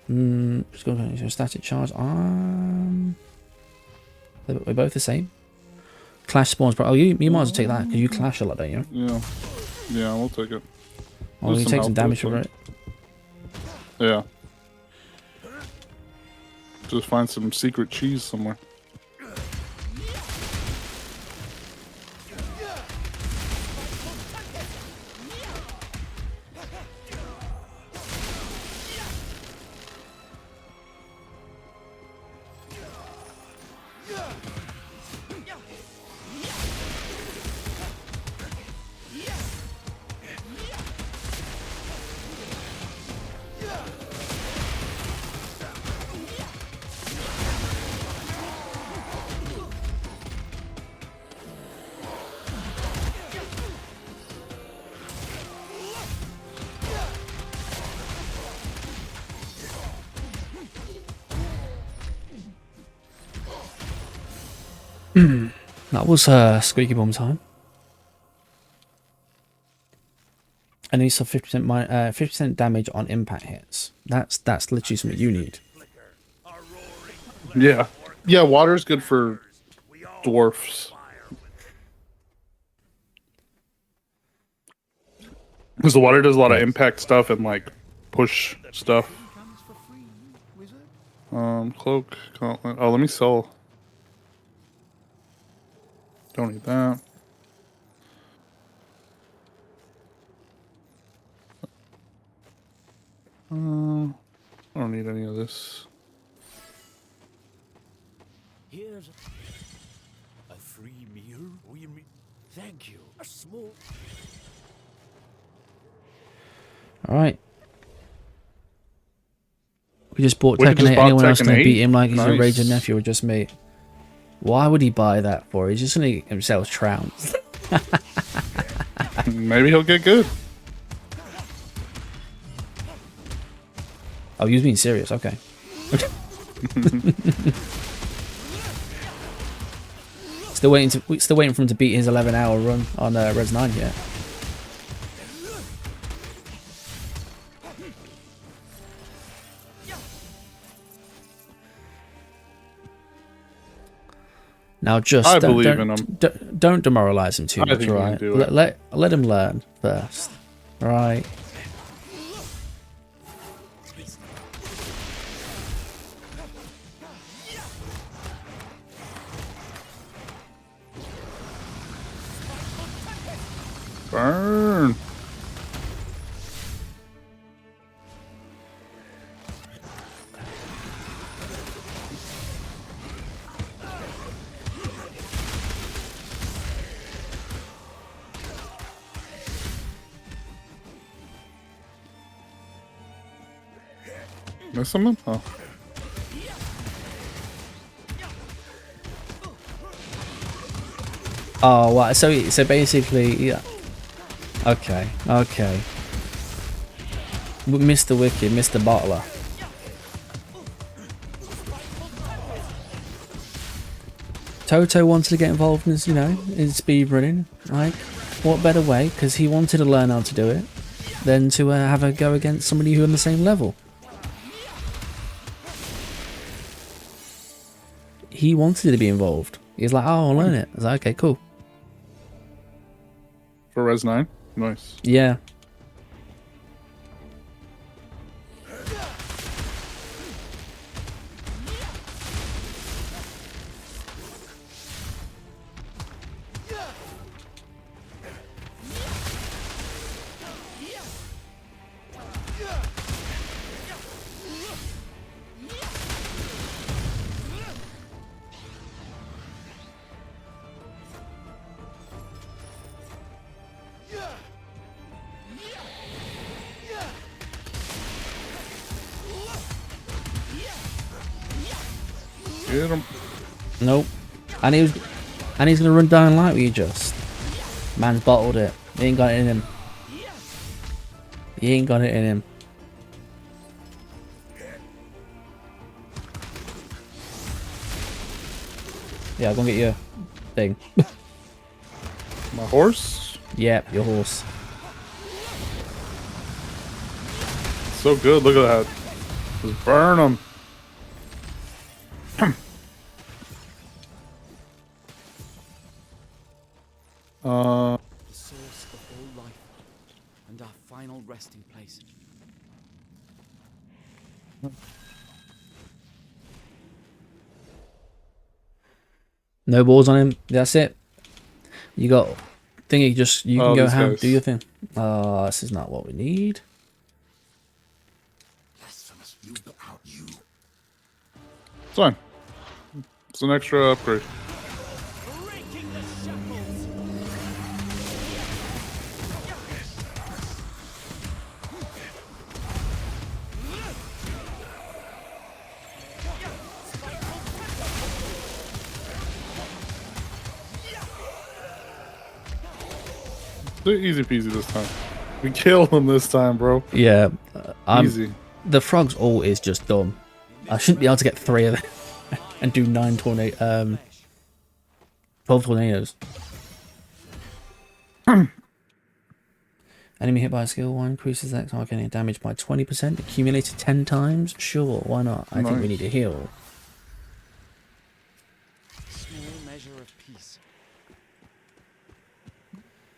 Just go to static charge. We're both the same. Clash spawns, bro. Oh, you might as well take that because you clash a lot, don't you? Yeah. Yeah, we'll take it. Oh, There's you some take some health damage with for it. it. Yeah. Just find some secret cheese somewhere. That was squeaky bomb time. And you saw 50% damage on impact hits. That's literally something you need. Yeah. Yeah, water's good for dwarfs. Because the water does a lot of impact stuff and like push stuff. Comes for free, wizard. Cloak, gauntlet. Oh, let me sell. Don't need that. I don't need any of this. Here's a free meal. Thank you. A small. Alright. We just bought We Tekken just 8. bought Anyone else Tekken going to 8? beat him like he's a Nice. raging nephew or just me? Why would he buy that for? He's just going to get himself trounced. Maybe he'll get good. Oh, he was being serious. Okay. Still waiting for him to beat his 11-hour run on Res 9 yet. Now, just I believe in him. Don't demoralize him too I much, think he can right? do it. Let him learn first, right? Burn. Miss someone? Oh. Oh, wow. So basically, yeah. Okay. Mr. Wicked, Mr. Bottler. Toto wanted to get involved in his, in speed running. Like, what better way? Because he wanted to learn how to do it, than to have a go against somebody who's on the same level. He wanted to be involved. He's like, oh, I'll learn it. I was like, okay, cool. For Res 9? Nice. Yeah. Get him. Nope. And he's gonna run down light with you just. Man's bottled it. He ain't got it in him. He ain't got it in him. Yeah, I'm gonna get your thing. My horse? Yep, your horse. So good. Look at that. Just burn them. The source of all life and our final resting place. No balls on him. That's it. You got thingy. Just you can Oh, go these ham. guys. Do your thing. Oh, this is not what we need. Blasphemous, you out you. It's fine. It's an extra upgrade. Breaking the shackles. They're easy peasy this time. We killed them this time, bro. Yeah, Easy. the frog's all is just dumb. I shouldn't be able to get 3 of them and do 9 tornado, 12 tornadoes. Enemy hit by a skill 1 increases the next arcane damage by 20%, accumulated 10 times. Sure, why not? I think we need to heal. Small measure of peace.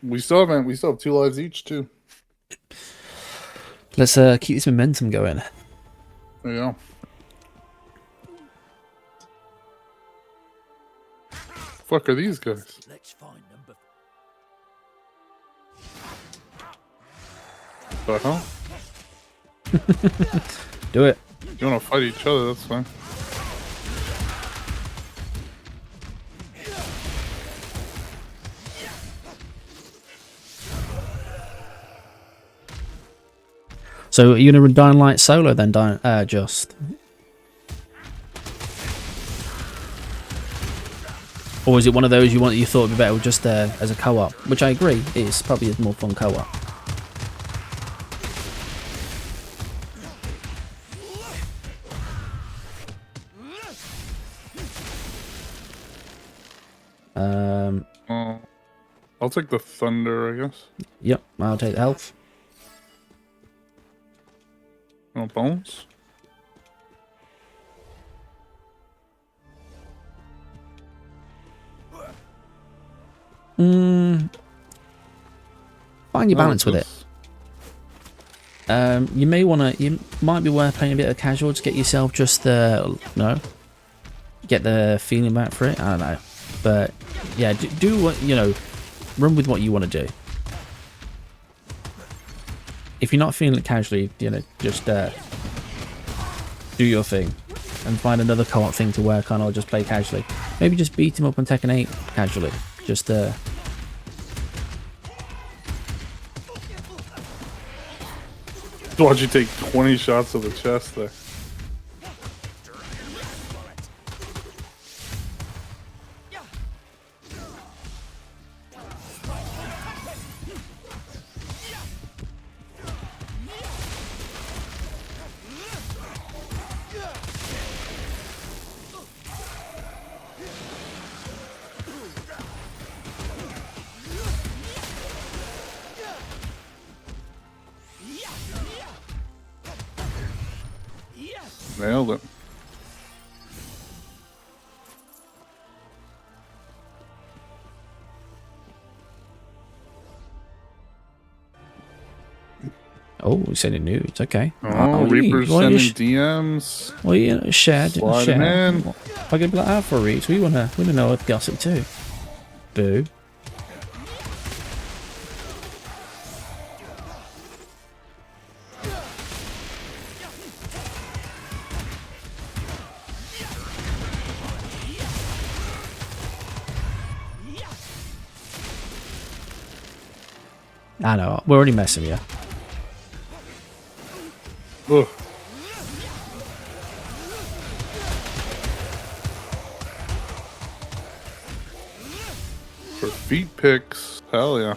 We still have 2 lives each too. Let's keep this momentum going. There you go. Fuck are these guys? Let's find number. The hell? Do it. If you want to fight each other, that's fine. So are you gonna Dying Light solo then, Just? Or is it one of those you thought would be better just as a co-op? Which I agree, it's probably a more fun co-op. I'll take the thunder, I guess. Yep, I'll take the health. No bones. Find your balance with it. You might be worth playing a bit of casual to get yourself just get the feeling back for it. I don't know, but yeah, do what run with what you want to do. If you're not feeling it casually, just do your thing and find another co-op thing to work on, or just play casually. Maybe just beat him up on Tekken 8 casually. Just Why'd you take 20 shots of the chest there? Nailed it. oh, we sending nudes. Okay. Oh, Reaper's sending DMs. Well, share. Slide 'em in. If I could be like that for a reach, we wanna know what gossip too. Boo. I know, we're already messing with you. Ugh. For feet picks, Hell yeah.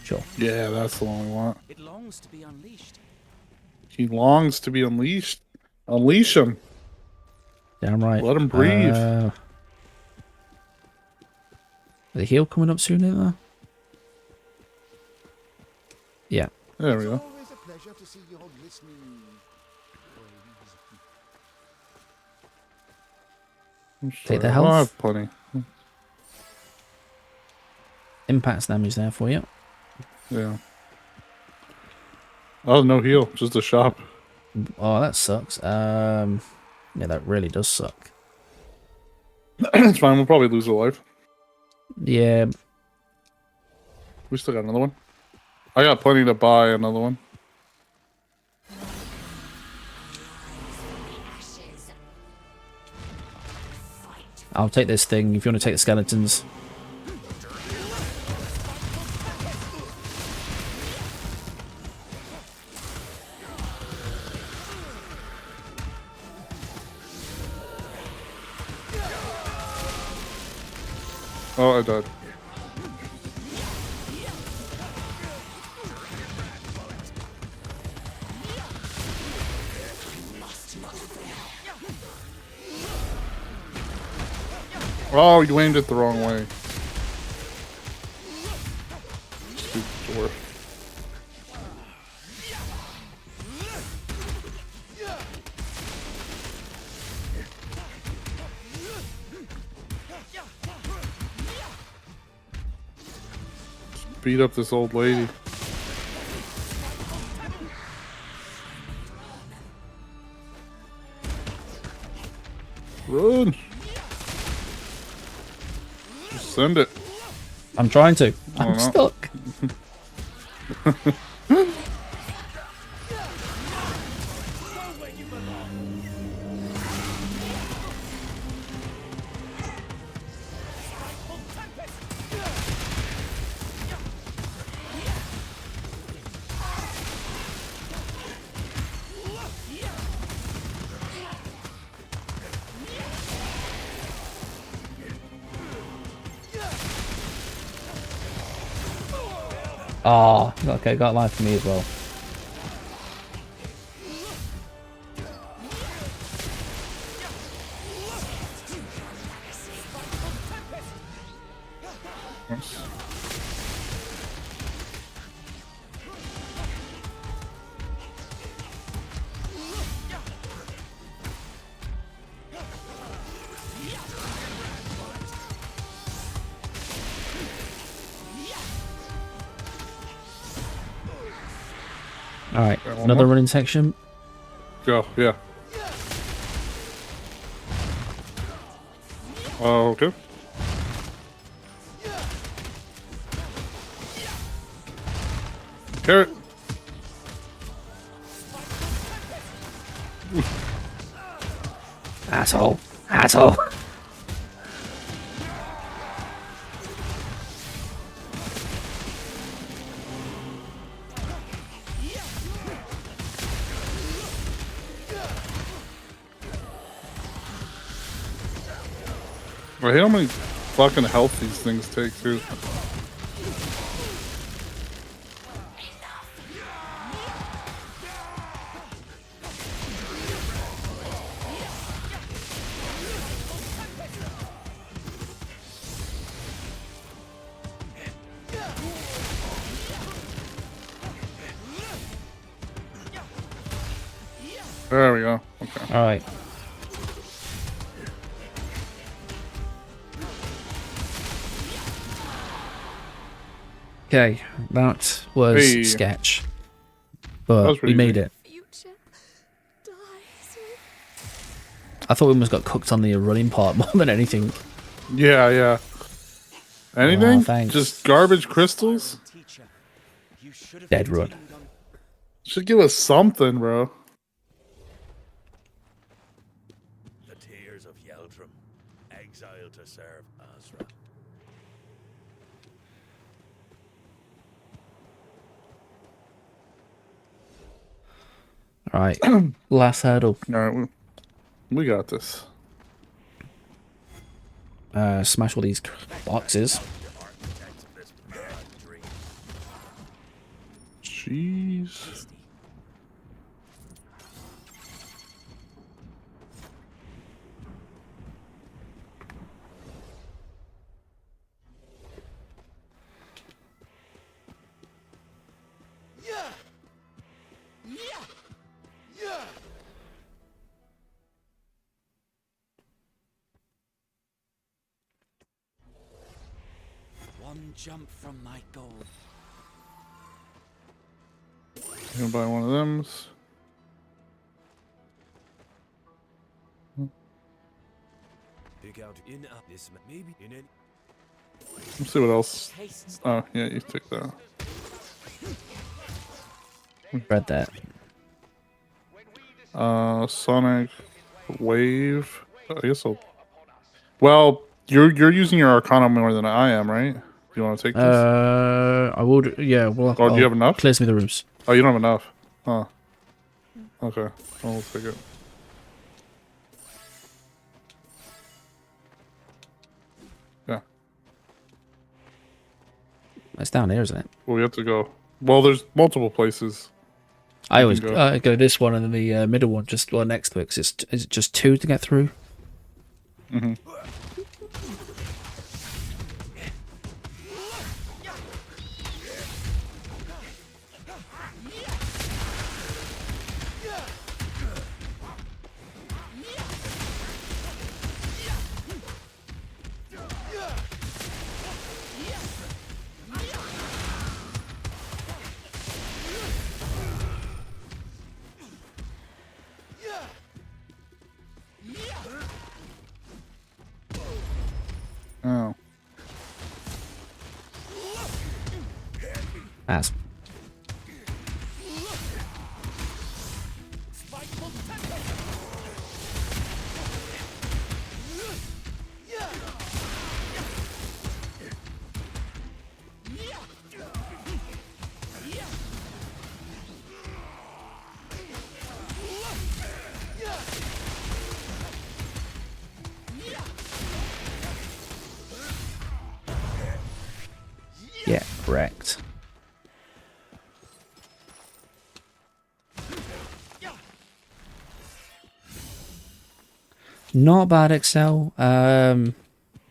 Sure. Yeah, that's the one we want. It longs to be unleashed. He longs to be unleashed. Unleash him. Damn right. Let him breathe. The heal coming up soon, isn't there? Yeah. There we go. Always a pleasure to see your listening. I'm Take the sorry. health. Oh, I have plenty. Impact damage there for you. Yeah. Oh, no heal. Just a shop. Oh, that sucks. Yeah, that really does suck. It's fine. We'll probably lose a life. Yeah. We still got another one. I got plenty to buy another one. I'll take this thing if you want to take the skeletons. Oh, I died. Oh, you aimed it the wrong way. Stupid dwarf. Beat up this old lady. Run! Just send it. I'm trying to. I'm no. stuck. Oh, okay, got life for me as well. Alright, one another more? running section. Go, yeah. Okay. Carrot. Asshole. Asshole. I hate how many fucking health these things take too. There we go. Okay. Alright. Okay, that was Hey. sketch. That But was we pretty made easy. it. Future dies. I thought we almost got cooked on the running part more than anything. Yeah, yeah. Anything? thanks. Just garbage crystals? Teacher, you should have Dead run. continued on- Should give us something, bro. The tears of Yeldrum, exiled to serve Azra. All right, last hurdle. All right, we got this. Smash all these boxes. Jeez. One jump from my goal. Gonna buy one of them. Pick out in this maybe in any. Let's see what else. Tastes Oh, yeah, you take that. Read that. Sonic Wave. I guess I'll. Well, you're using your Arcana more than I am, right? Do you want to take this? I would. Yeah. Well, Oh, do you have enough? Clears me the rooms. Oh, you don't have enough. Huh. Okay. Well, we'll take it. Yeah. It's down here, isn't it? Well, we have to go. Well, there's multiple places. I always go. go this one and then the middle one, just next to it. 'Cause it's just 2 to get through. Mm-hmm. Oh. As. Yeah, correct. Not bad, Excel. Well,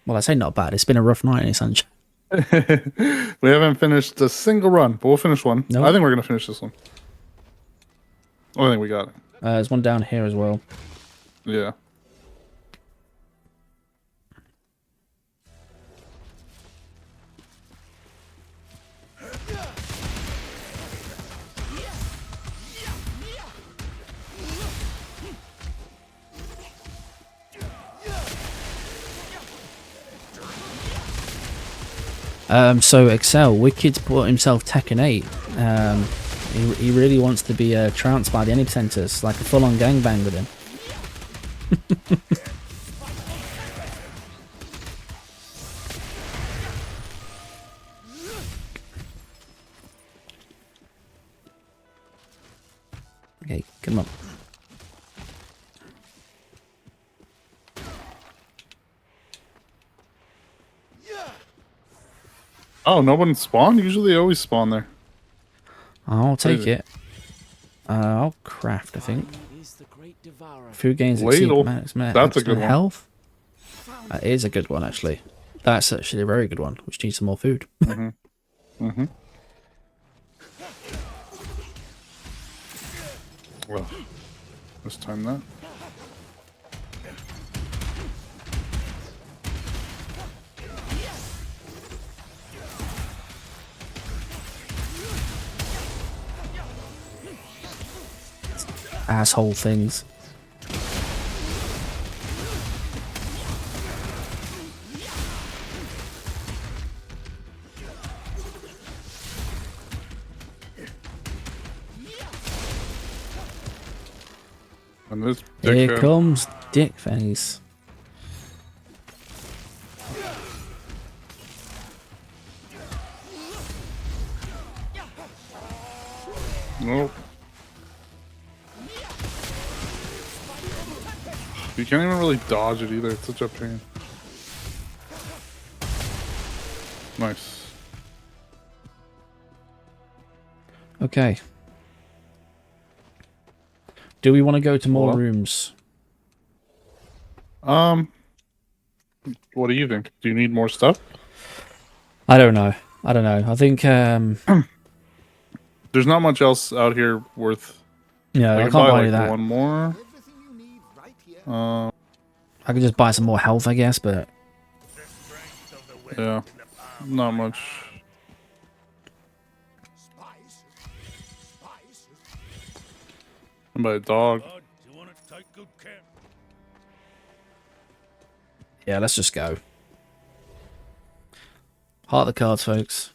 I say not bad. It's been a rough night in Sunshine. We haven't finished a single run, but we'll finish one. Nope. I think we're gonna finish this one. I think we got it. There's one down here as well. Yeah. So Excel, Wicked's bought himself Tekken 8. He really wants to be trounced by the enemy centers, like a full-on gangbang with him. Okay, come on. Oh, no one spawned? Usually they always spawn there. I'll take Crazy. it. I'll craft, I think. Is the great devourer. Food gains Ladle. That's a good one. Health. That is a good one, actually. That's actually a very good one, which needs some more food. Mm-hmm. Well, let's time that. Asshole things. And this Here dickhead. comes Dickface. Nope. You can't even really dodge it either. It's such a pain. Nice. Okay. Do we want to go to more Hello? rooms? What do you think? Do you need more stuff? I don't know. I don't know. I think There's not much else out here worth. yeah, I can can't buy buy like that. one more. Everything you need right here. I could just buy some more health, I guess, but The strength of the wind Yeah, in the palm not of my much. hand. Spice. Spice. And by a dog. Bud, you want to take good care? yeah, let's just go. Heart the cards, folks.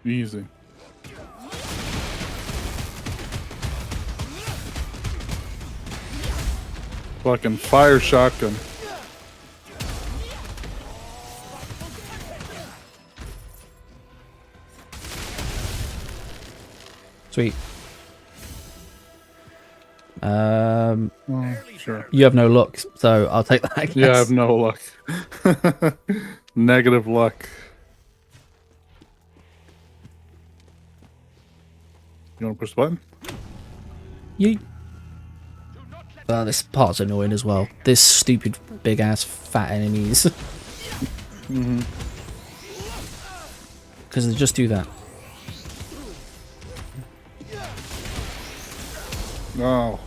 Easy. Fucking fire shotgun. Sweet. Oh, sure. You have no luck, so I'll take that. I Yeah, I guess. have no luck. Negative luck. You want to push the button? You. This part's annoying as well. This stupid big ass fat enemies. Because they just do that. No.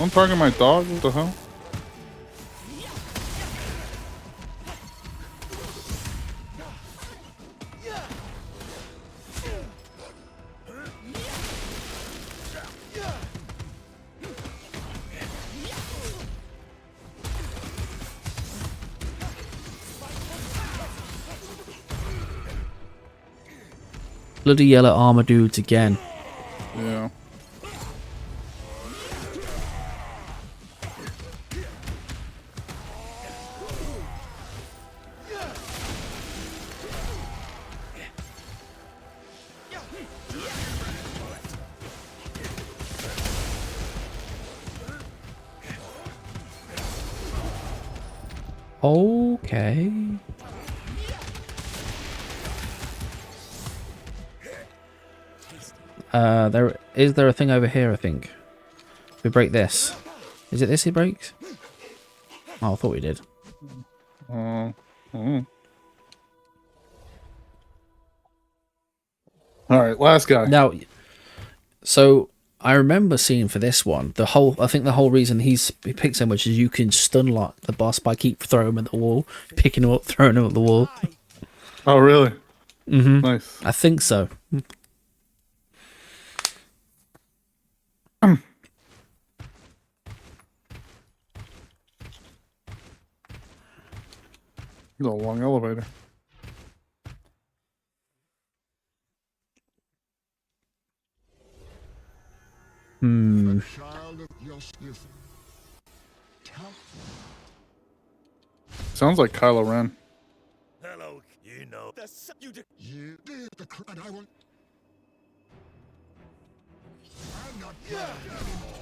I'm targeting my dog? What the hell? Bloody yellow armor dudes again. Yeah. Okay. There a thing over here, I think. We break this. Is it this he breaks? Oh, I thought we did. Alright, last guy. Now, so I remember seeing for this one, I think the whole reason he picked so much is you can stun lock the boss by keep throwing him at the wall, picking him up, throwing him at the wall. Oh, really? Mm-hmm. Nice. I think so. It's a long elevator. Hmm. Child of justice. Sounds like Kylo Ren. Hello, you know. The sun. You did. You did the and I will. I'm not proud anymore.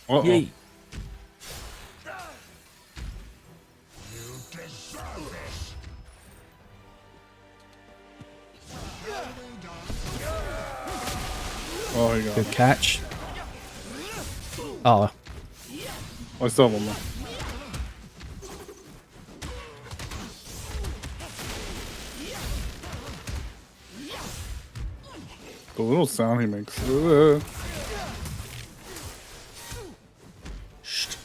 Uh-oh. Yay. Oh, he got Good me. catch. Oh, I still have one more. The little sound he makes. shh.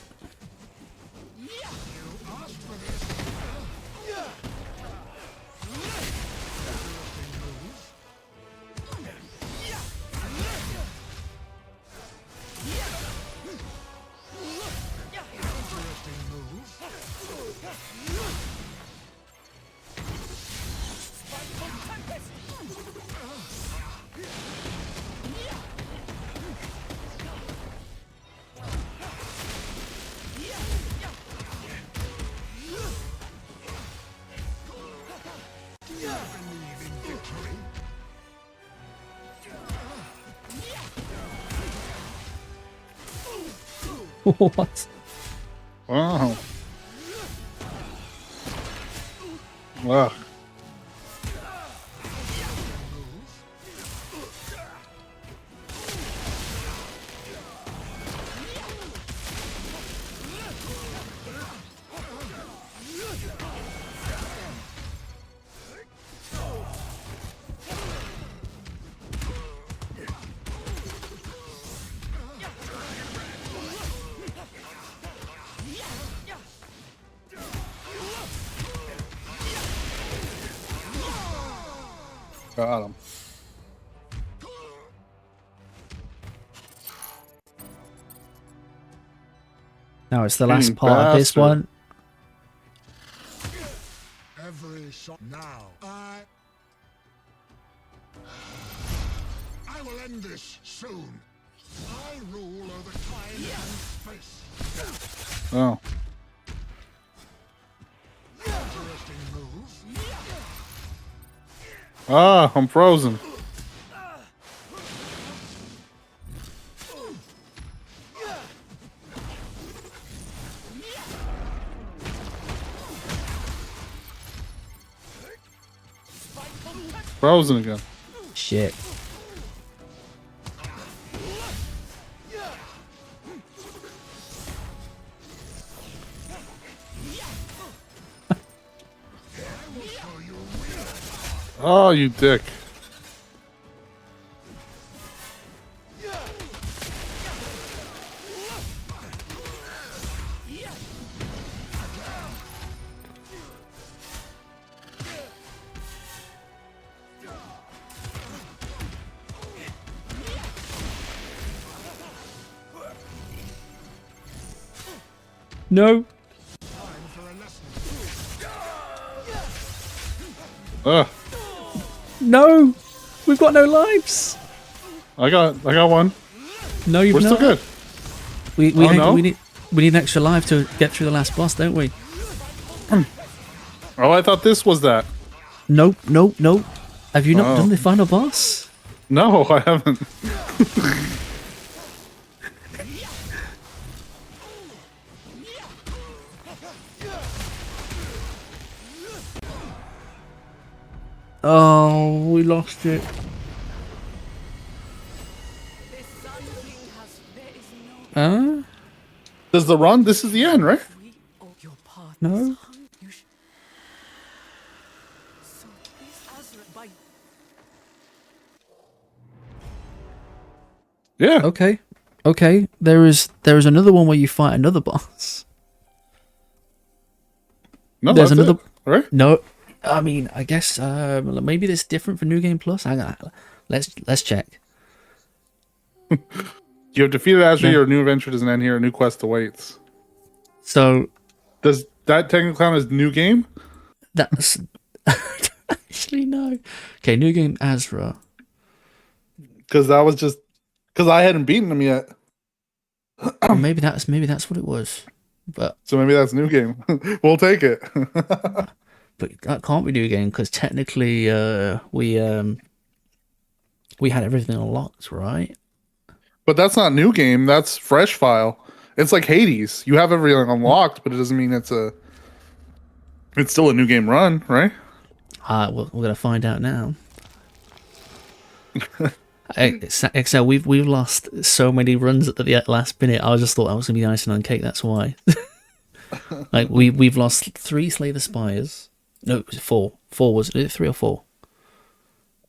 What? Wow. Ugh. Got him. Now it's the last Cheating part of this bastard. one. Every shot now. I will end this soon. I rule over time and space. Oh. Interesting move. Ah, I'm frozen. Frozen again. Shit. Oh, you dick. No. Ugh. No. We've got no lives. I got one. No, you've We're not. still good. We Oh, no? we need an extra life to get through the last boss, don't we? Oh, I thought this was that. Nope, nope, nope. Have you not Oh. done the final boss? No, I haven't. Oh, we lost it. This Sun King has. There is no. Huh? Does the run? This is the end, right? We or your path. No. You so this Azra by. Yeah. Okay. Okay. There is another one where you fight another boss. No, There's that's another. it, right? No. I mean, I guess maybe this is different for New Game Plus. Hang on. Let's check. You have defeated Azra. No. Your new adventure doesn't end here. A new quest awaits. So Does that technically count as new game? that's actually no. Okay, New Game Azra. Because that was just because I hadn't beaten him yet. Or maybe that's what it was. But So maybe that's new game. We'll take it. but that can't be New Game because technically we had everything unlocked, right? But that's not new game. That's fresh file. It's like Hades. You have everything unlocked, but it doesn't mean it's still a new game run, right? We're gonna find out now. Excel, we've lost so many runs at the last minute. I just thought that was gonna be icing on cake. That's why. Like we've lost 3 Slay the Spires. No, it was 4. 4 was it 3 or 4?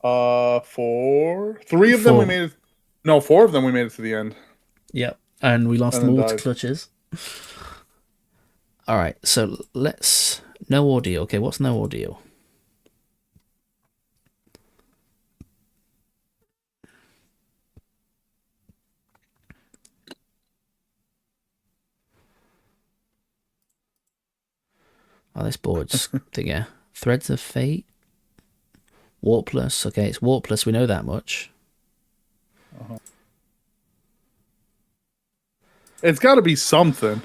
4. 3 of them we 4. made it. No, 4 of them we made it to the end. Yep, and we lost And them then all to died. clutches. All right, so let's no ordeal. Okay, what's no ordeal? Oh, this board's yeah. Threads of Fate. Warp Plus. Okay, it's Warp Plus. We know that much. It's got to be something.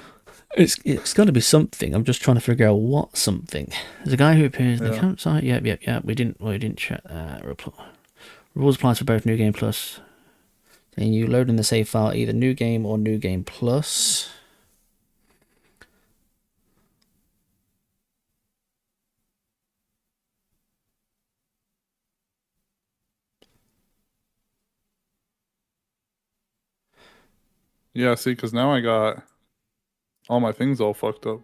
It's got to be something. I'm just trying to figure out what something. There's a guy who appears in the Yeah. campsite. Yep. We didn't check. Rules applies for both New Game Plus. And you load in the save file either New Game or New Game Plus. Yeah, see, because now I got all my things all fucked up.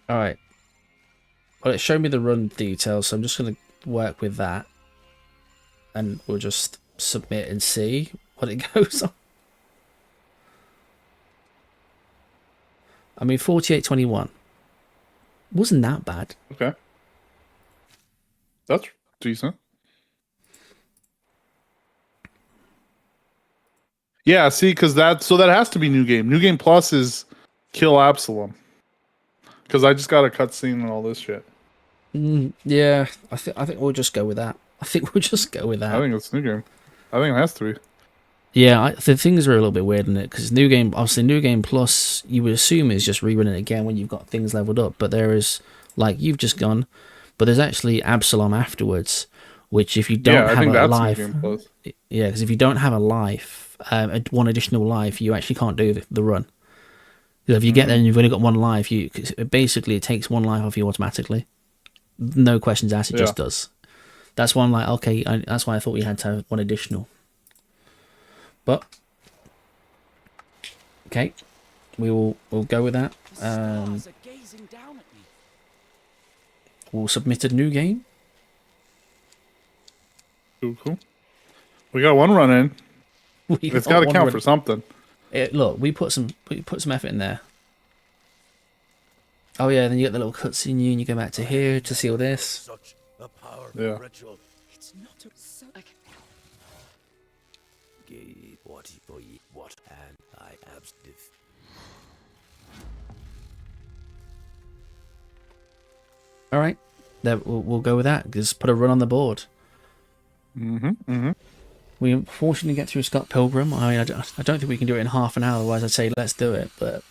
All right. Well, it showed me the run details, so I'm just going to work with that. And we'll just submit and see what it goes on. I mean, 48-21. Wasn't that bad. Okay. That's decent. Yeah, see, because that has to be New Game. New Game Plus is kill Absolum. Because I just got a cutscene and all this shit. Yeah, I think we'll just go with that. I think we'll just go with that. I think it's New Game. I think it has to be. Yeah, the things are a little bit weird in it because New Game, obviously, New Game Plus, you would assume is just rerunning it again when you've got things leveled up. But there is, like, you've just gone, but there's actually Absolum afterwards, which if you don't I have think a that's life, New Game Plus. yeah, because if you don't have a life, one additional life, you actually can't do the run. So if you get there and you've only got 1 life, basically it takes 1 life off you automatically. No questions asked, it just does. That's why I'm like, okay, that's why I thought we had to have 1 additional. But okay, we'll go with that. Stars are gazing down at me. We'll submit a new game. Cool. We got 1 run in. It's got to count for something. Look, we put some effort in there. Oh yeah, then you get the little cutscene and you go back to here to see all this. Such a powerful Yeah. ritual. It's not a so. Okay. What and I abstive. All right, we'll go with that. Just put a run on the board. We unfortunately get through Scott Pilgrim. I don't think we can do it in half an hour. Otherwise, I'd say let's do it. But